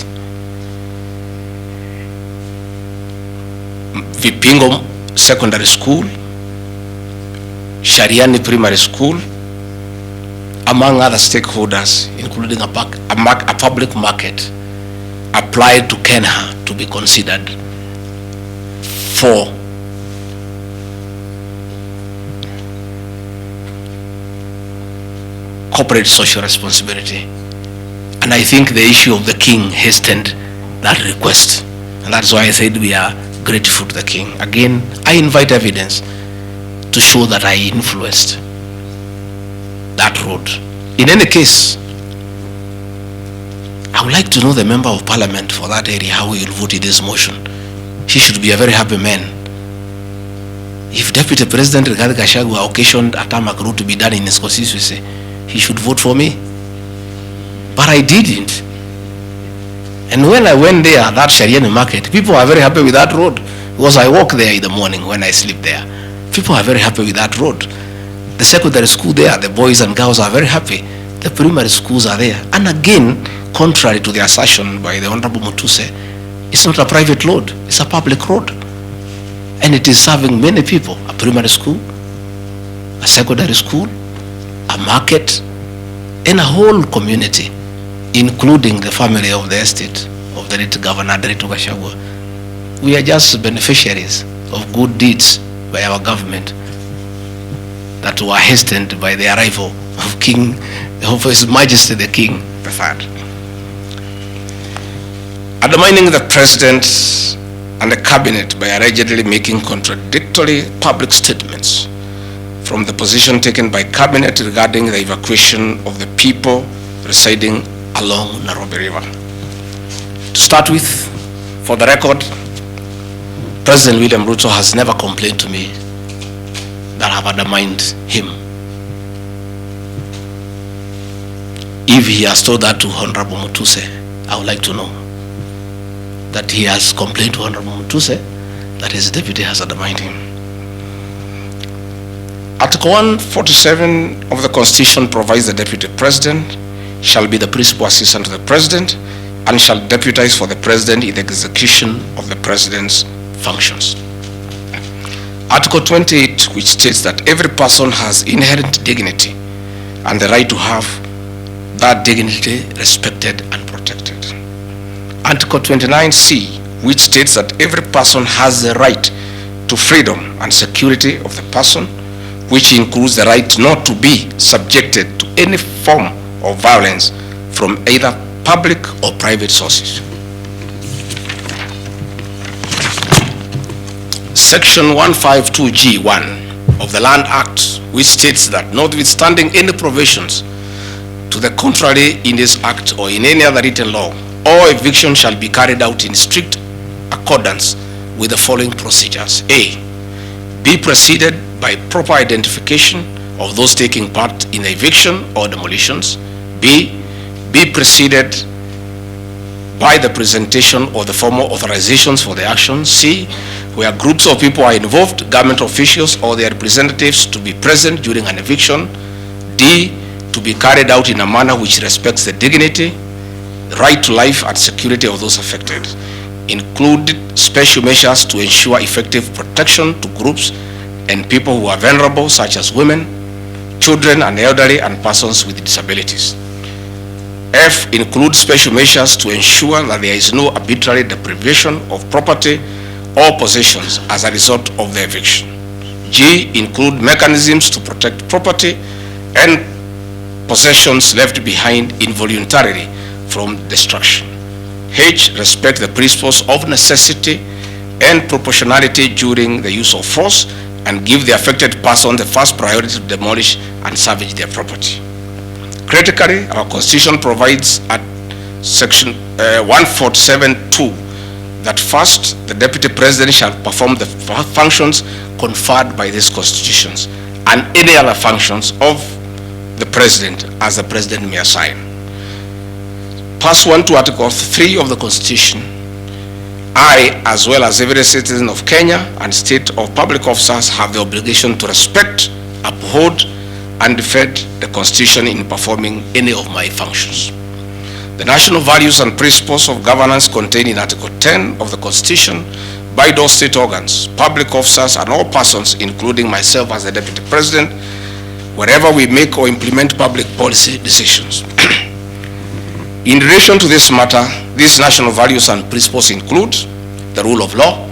Vipingo Secondary School, Shariani Primary School, among other stakeholders, including a public market, applied to Kenya to be considered for corporate social responsibility. And I think the issue of the king hastened that request. And that's why I said we are grateful to the king. Again, I invite evidence to show that I influenced that road. In any case, I would like to know the member of parliament for that area, how he will vote in this motion. He should be a very happy man. If Deputy President Gachagua occasioned a tarmac road to be done in his constituency, he should vote for me. But I didn't. And when I went there, that Shariani market, people are very happy with that road, because I walk there in the morning when I sleep there. People are very happy with that road. The secondary school there, the boys and girls are very happy. The primary schools are there. And again, contrary to the assertion by the Honorable Mutuse, it's not a private road, it's a public road. And it is serving many people, a primary school, a secondary school, a market, and a whole community, including the family of the estate of the late Governor Gachagua. We are just beneficiaries of good deeds by our government that were hastened by the arrival of His Majesty the King III. Undermining the President and the Cabinet by allegedly making contradictory public statements from the position taken by Cabinet regarding the evacuation of the people residing along Nairobi River. To start with, for the record, President William Ruto has never complained to me that I have undermined him. If he has told that to Honorable Mutuse, I would like to know that he has complained to Honorable Mutuse that his deputy has undermined him. Article 147 of the Constitution provides the Deputy President shall be the principal assistant to the President and shall deputize for the President in the execution of the President's functions. Article 28, which states that every person has inherent dignity and the right to have that dignity respected and protected. Article 29C, which states that every person has the right to freedom and security of the person, which includes the right not to be subjected to any form of violence from either public or private sources. Section 152G1 of the Land Act, which states that notwithstanding any provisions to the contrary in this act or in any other written law, all eviction shall be carried out in strict accordance with the following procedures. A, be preceded by proper identification of those taking part in the eviction or demolitions. B, be preceded by the presentation of the formal authorizations for the action. C, where groups of people are involved, government officials or their representatives to be present during an eviction. D, to be carried out in a manner which respects the dignity, right to life and security of those affected. Include special measures to ensure effective protection to groups and people who are vulnerable, such as women, children and elderly and persons with disabilities. F, include special measures to ensure that there is no arbitrary deprivation of property or possessions as a result of the eviction. G, include mechanisms to protect property and possessions left behind involuntarily from destruction. H, respect the principles of necessity and proportionality during the use of force and give the affected person the first priority to demolish and salvage their property. Critically, our Constitution provides at section 147(2) that first, the Deputy President shall perform the functions conferred by these constitutions and any other functions of the President as the President may assign. Pursuant to Article 3 of the Constitution, I, as well as every citizen of Kenya and state of public officers, have the obligation to respect, uphold, and defend the Constitution in performing any of my functions. The national values and principles of governance contained in Article 10 of the Constitution by those state organs, public officers, and all persons, including myself as the Deputy President, wherever we make or implement public policy decisions. In relation to this matter, these national values and principles include the rule of law,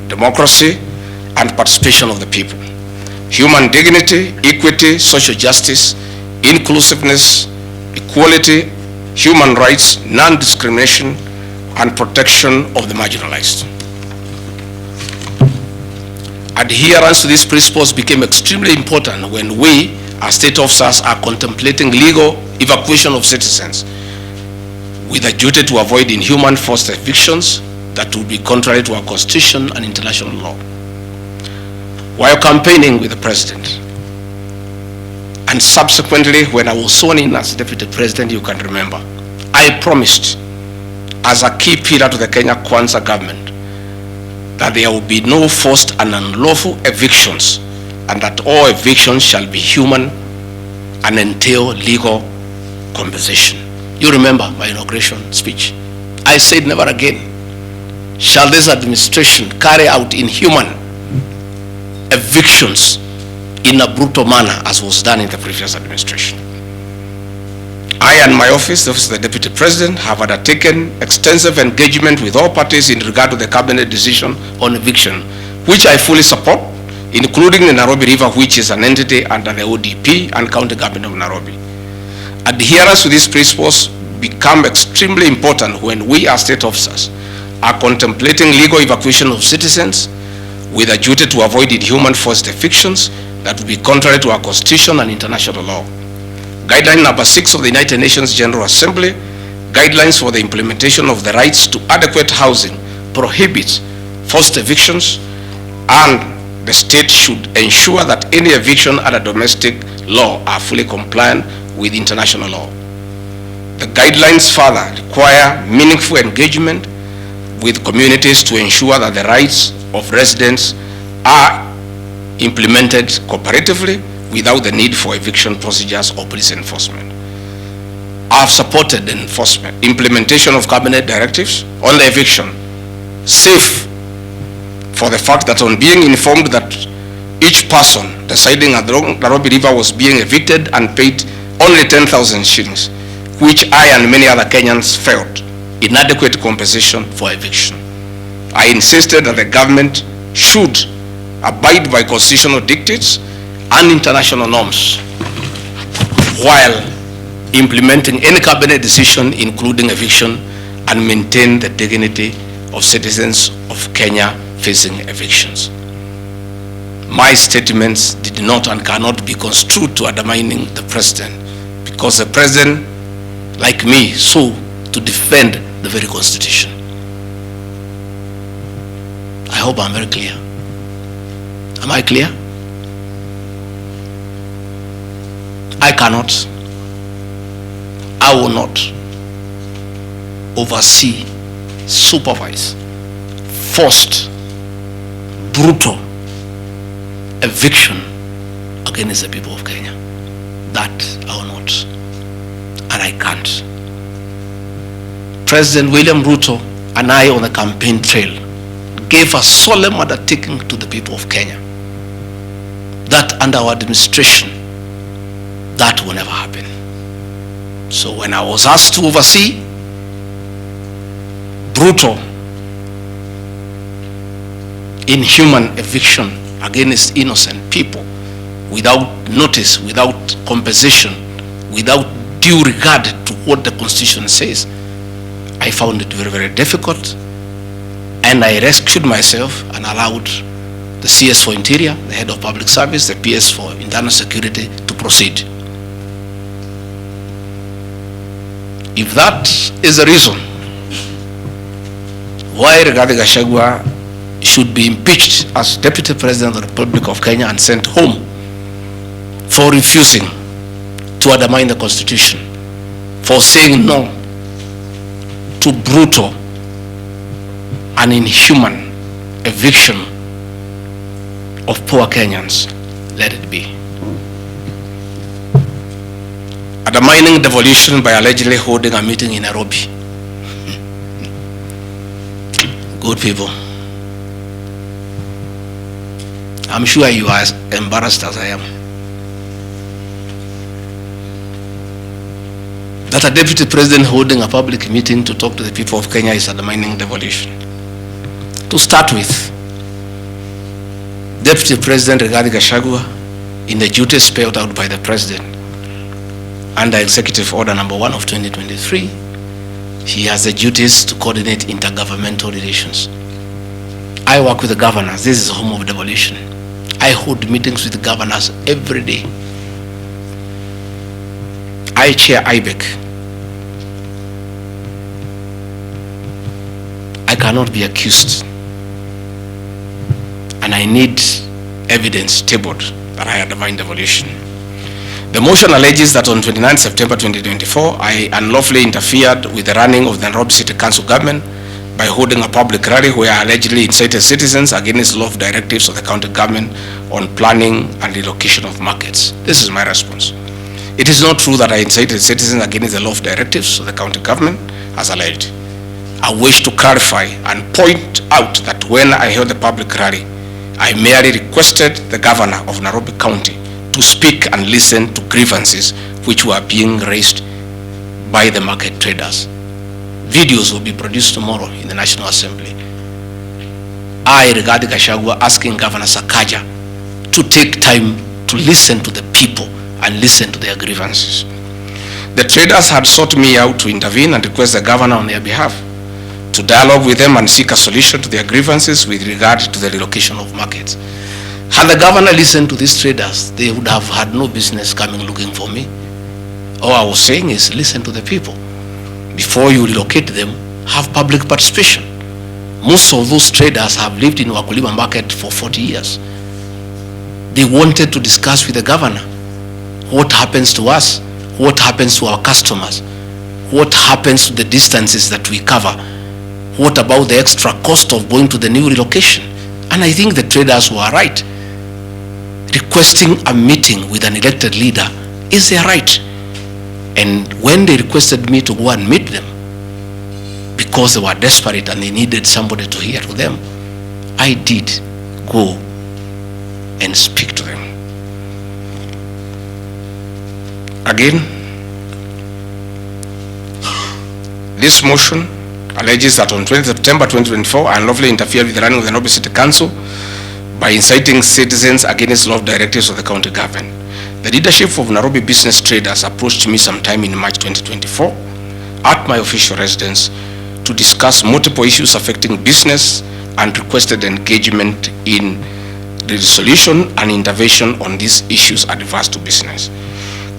democracy, and participation of the people, human dignity, equity, social justice, inclusiveness, equality, human rights, non-discrimination, and protection of the marginalized. Adherence to these principles became extremely important when we, as state officers, are contemplating legal evacuation of citizens with a duty to avoid inhuman forced evictions that would be contrary to our constitution and international law. While campaigning with the president, and subsequently when I was sworn in as deputy president, you can remember, I promised as a key pillar to the Kenya Kwanza government that there will be no forced and unlawful evictions, and that all evictions shall be human and entail legal compensation. You remember my inauguration speech. I said never again shall this administration carry out inhuman evictions in a brutal manner as was done in the previous administration. I and my office, the Office of the Deputy President, have undertaken extensive engagement with all parties in regard to the cabinet decision on eviction, which I fully support, including the Nairobi River, which is an entity under the ODP and County Government of Nairobi. Adherence to these principles become extremely important when we as state officers are contemplating legal evacuation of citizens with a duty to avoid inhuman forced evictions that would be contrary to our constitution and international law. Guideline number 6 of the United Nations General Assembly, guidelines for the implementation of the rights to adequate housing, prohibits forced evictions, and the state should ensure that any eviction under domestic law are fully compliant with international law. The guidelines further require meaningful engagement with communities to ensure that the rights of residents are implemented cooperatively without the need for eviction procedures or police enforcement. I have supported the implementation of cabinet directives on the eviction, safe for the fact that on being informed that each person residing at the Nairobi River was being evicted and paid only 10,000 shillings, which I and many other Kenyans felt inadequate compensation for eviction. I insisted that the government should abide by constitutional dictates and international norms while implementing any cabinet decision, including eviction, and maintain the dignity of citizens of Kenya facing evictions. My statements did not and cannot be construed to undermining the president, because the president, like me, sought to defend the very constitution. I hope I'm very clear. Am I clear? I cannot, I will not oversee, supervise, forced, brutal eviction against the people of Kenya. That I will not, and I can't. President William Ruto and I on the campaign trail gave a solemn undertaking to the people of Kenya that under our administration, that will never happen. So when I was asked to oversee brutal, inhuman eviction against innocent people without notice, without compensation, without due regard to what the Constitution says, I found it very, very difficult, and I rescued myself and allowed the CS for Interior, the Head of Public Service, the PS for Internal Security to proceed. If that is the reason why Gachagua should be impeached as Deputy President of the Republic of Kenya and sent home for refusing to undermine the Constitution, for saying no to brutal and inhuman eviction of poor Kenyans, let it be. Undermining devolution by allegedly holding a meeting in Nairobi. Good people, I'm sure you are as embarrassed as I am. That a deputy president holding a public meeting to talk to the people of Kenya is undermining devolution. To start with, Deputy President Gachagua, in the duties spelled out by the President under Executive Order number 1 of 2023, he has the duties to coordinate intergovernmental relations. I work with the governors. This is the home of devolution. I hold meetings with the governors every day. I chair IBEC. I cannot be accused, and I need evidence tabled that I undermined devolution. The motion alleges that on 29 September 2024, I unlawfully interfered with the running of the Nairobi City Council government by holding a public rally where I allegedly incited citizens against law directives of the county government on planning and relocation of markets. This is my response. It is not true that I incited citizens against the law directives of the county government as alleged. I wish to clarify and point out that when I held the public rally, I merely requested the governor of Nairobi County to speak and listen to grievances which were being raised by the market traders. Videos will be produced tomorrow in the National Assembly. I, regarding Gachagua, asking Governor Sakaja to take time to listen to the people and listen to their grievances. The traders had sought me out to intervene and request the governor on their behalf to dialogue with them and seek a solution to their grievances with regard to the relocation of markets. Had the governor listened to these traders, they would have had no business coming looking for me. All I was saying is listen to the people. Before you relocate them, have public participation. Most of those traders have lived in Wakulima market for 40 years. They wanted to discuss with the governor what happens to us, what happens to our customers, what happens to the distances that we cover, what about the extra cost of going to the new relocation. And I think the traders were right. Requesting a meeting with an elected leader is their right. And when they requested me to go and meet them, because they were desperate and they needed somebody to hear to them, I did go and speak to them. Again, this motion alleges that on 20 September 2024, I unlawfully interfered with the running of the Nairobi City Council by inciting citizens against law directives of the county government. The leadership of Nairobi business traders approached me sometime in March 2024 at my official residence to discuss multiple issues affecting business and requested engagement in the resolution and intervention on these issues adverse to business.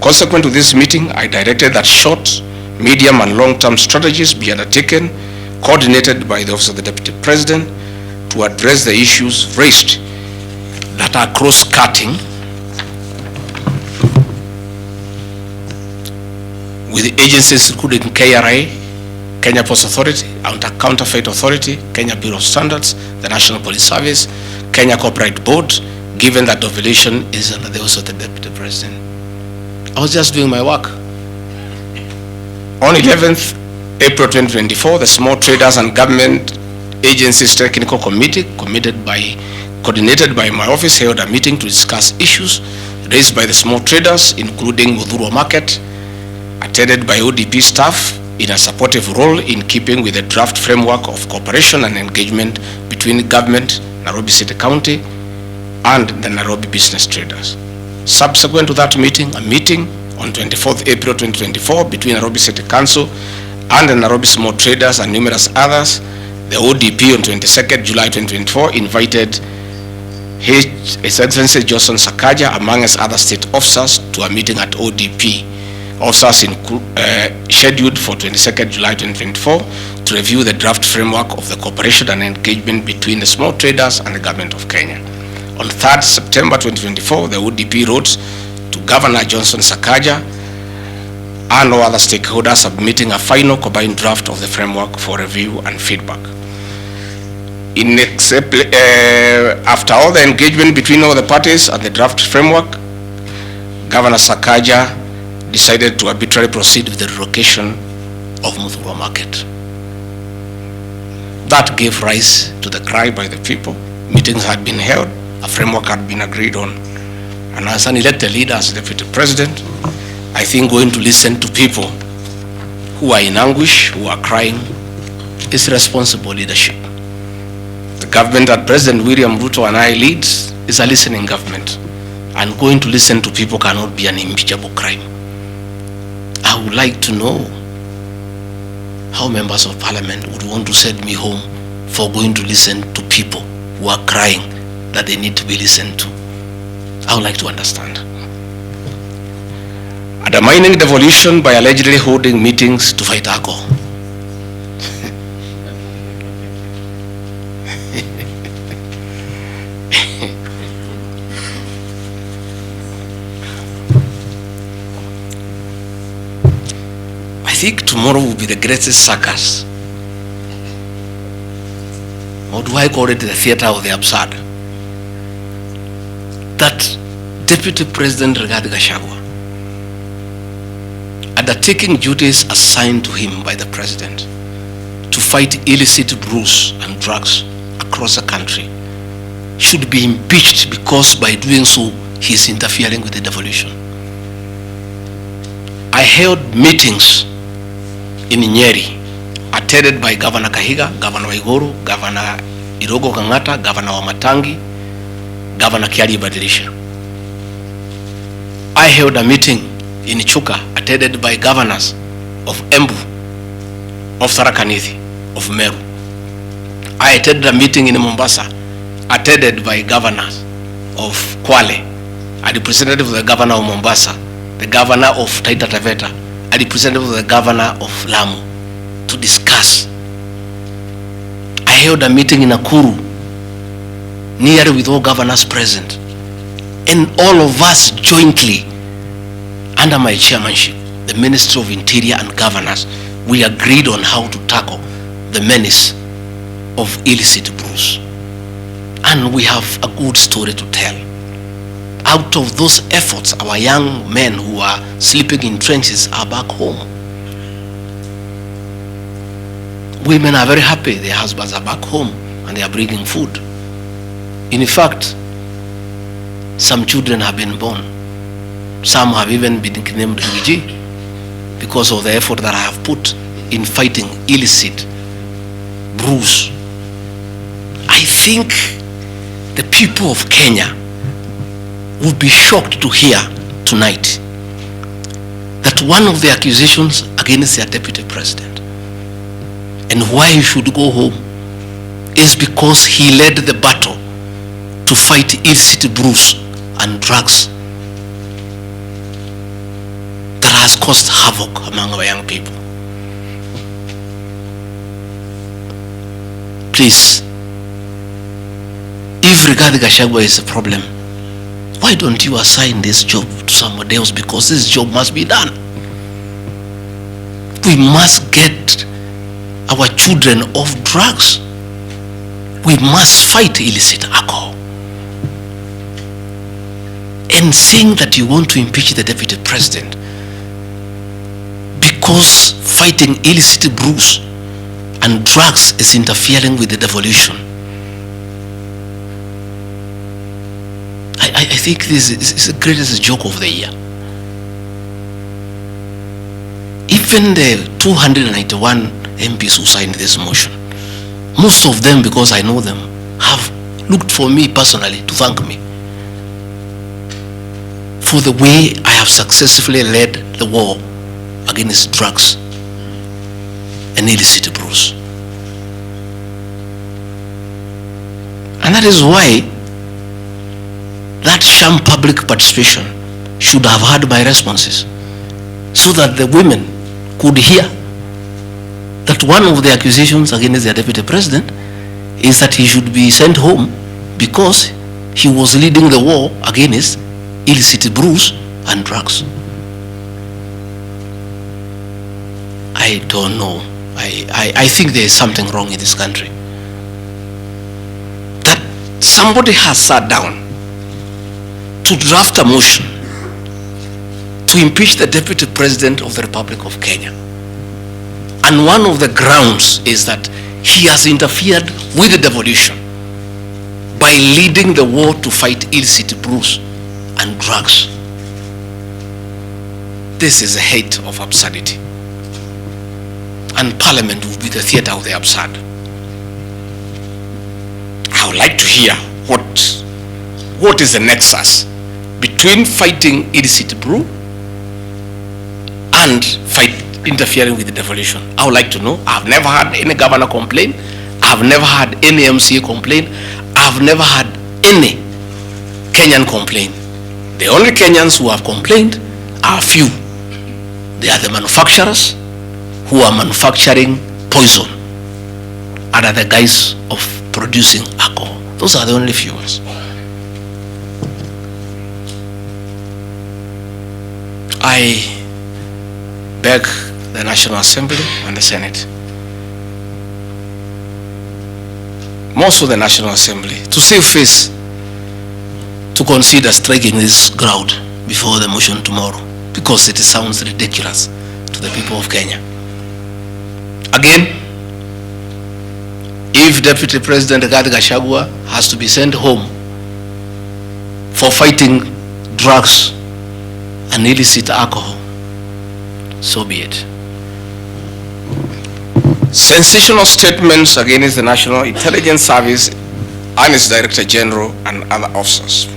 Consequent to this meeting, I directed that short, medium and long-term strategies be undertaken, coordinated by the Office of the Deputy President, to address the issues raised that are cross-cutting with the agencies including KRA, Kenya Post Authority, Counterfeit Authority, Kenya Bureau of Standards, the National Police Service, Kenya Corporate Board, given that devolution is under the Office of the Deputy President. I was just doing my work. On 11th April 2024, the Small Traders and Government Agencies Technical Committee, coordinated by my office, held a meeting to discuss issues raised by the small traders, including Mudhurwa Market, attended by ODP staff in a supportive role in keeping with the draft framework of cooperation and engagement between government, Nairobi City County, and the Nairobi business traders. Subsequent to that meeting, a meeting on 24th April 2024 between Nairobi City Council and the Nairobi Small Traders and numerous others, the ODP on 22nd July 2024 invited His Excellency Johnson Sakaja, among other state officers, to a meeting at ODP. Officers scheduled for 22nd July 2024 to review the draft framework of the cooperation and engagement between the small traders and the government of Kenya. On 3rd September 2024, the ODP wrote to Governor Johnson Sakaja and all other stakeholders, submitting a final combined draft of the framework for review and feedback. After all the engagement between all the parties and the draft framework, Governor Sakaja decided to arbitrarily proceed with the relocation of Mudhurwa Market. That gave rise to the cry by the people. Meetings had been held, a framework had been agreed on. And as an elected leader, as Deputy President, I think going to listen to people who are in anguish, who are crying, is responsible leadership. The government that President William Ruto and I lead is a listening government. And going to listen to people cannot be an impeachable crime. I would like to know how members of parliament would want to send me home for going to listen to people who are crying that they need to be listened to. I would like to understand. Undermining devolution by allegedly holding meetings to fight alcohol. I think tomorrow will be the greatest circus. Or do I call it the theater of the absurd? That Deputy President Gachagua, undertaking duties assigned to him by the President to fight illicit brews and drugs across the country, should be impeached because by doing so, he is interfering with the devolution. I held meetings in Nyeri, attended by Governor Kahiga, Governor Waiguru, Governor Irogo Kangata, Governor Wamatangi, Governor Kiari Badilisha. I held a meeting in Chuka, attended by governors of Embu, of Tharaka Nithi, of Meru. I attended a meeting in Mombasa, attended by governors of Kwale, a representative of the governor of Mombasa, the governor of Taita Taveta, a representative of the governor of Lamu, to discuss. I held a meeting in Nakuru, nearly with all governors present, and all of us jointly, under my chairmanship, the Ministry of Interior and Governors, we agreed on how to tackle the menace of illicit brews. And we have a good story to tell. Out of those efforts, our young men who are sleeping in trenches are back home. Women are very happy their husbands are back home and they are bringing food. In fact, some children have been born. Some have even been named Luigi because of the effort that I have put in fighting illicit brews. I think the people of Kenya would be shocked to hear tonight that one of the accusations against their deputy president and why he should go home is because he led the battle to fight illicit brews and drugs that has caused havoc among our young people. Please, if Rigathi Gachagua is a problem, why don't you assign this job to somebody else? Because this job must be done. We must get our children off drugs. We must fight illicit alcohol. And saying that you want to impeach the deputy president because fighting illicit brews and drugs is interfering with the devolution. I think this is the greatest joke of the year. Even the 291 MPs who signed this motion, most of them, because I know them, have looked for me personally to thank me for the way I have successfully led the war against drugs and illicit brews. And that is why that sham public participation should have had my responses, so that the women could hear that one of the accusations against their deputy president is that he should be sent home because he was leading the war against illicit brews and drugs. I don't know. I think there is something wrong in this country. That somebody has sat down to draft a motion to impeach the deputy president of the Republic of Kenya. And one of the grounds is that he has interfered with the devolution by leading the war to fight illicit brews and drugs. This is a height of absurdity. And Parliament will be the theater of the absurd. I would like to hear what is the nexus between fighting illicit brew and interfering with the devolution. I would like to know. I've never had any governor complain. I've never had any MCA complain. I've never had any Kenyan complain. The only Kenyans who have complained are few. They are the manufacturers who are manufacturing poison under the guise of producing alcohol. Those are the only few ones. I beg the National Assembly and the Senate, most of the National Assembly, to save face, to consider striking this ground before the motion tomorrow, because it sounds ridiculous to the people of Kenya. Again, if Deputy President Gachagua has to be sent home for fighting drugs and illicit alcohol, so be it. Sensational statements against the National Intelligence Service and its Director General and other officers.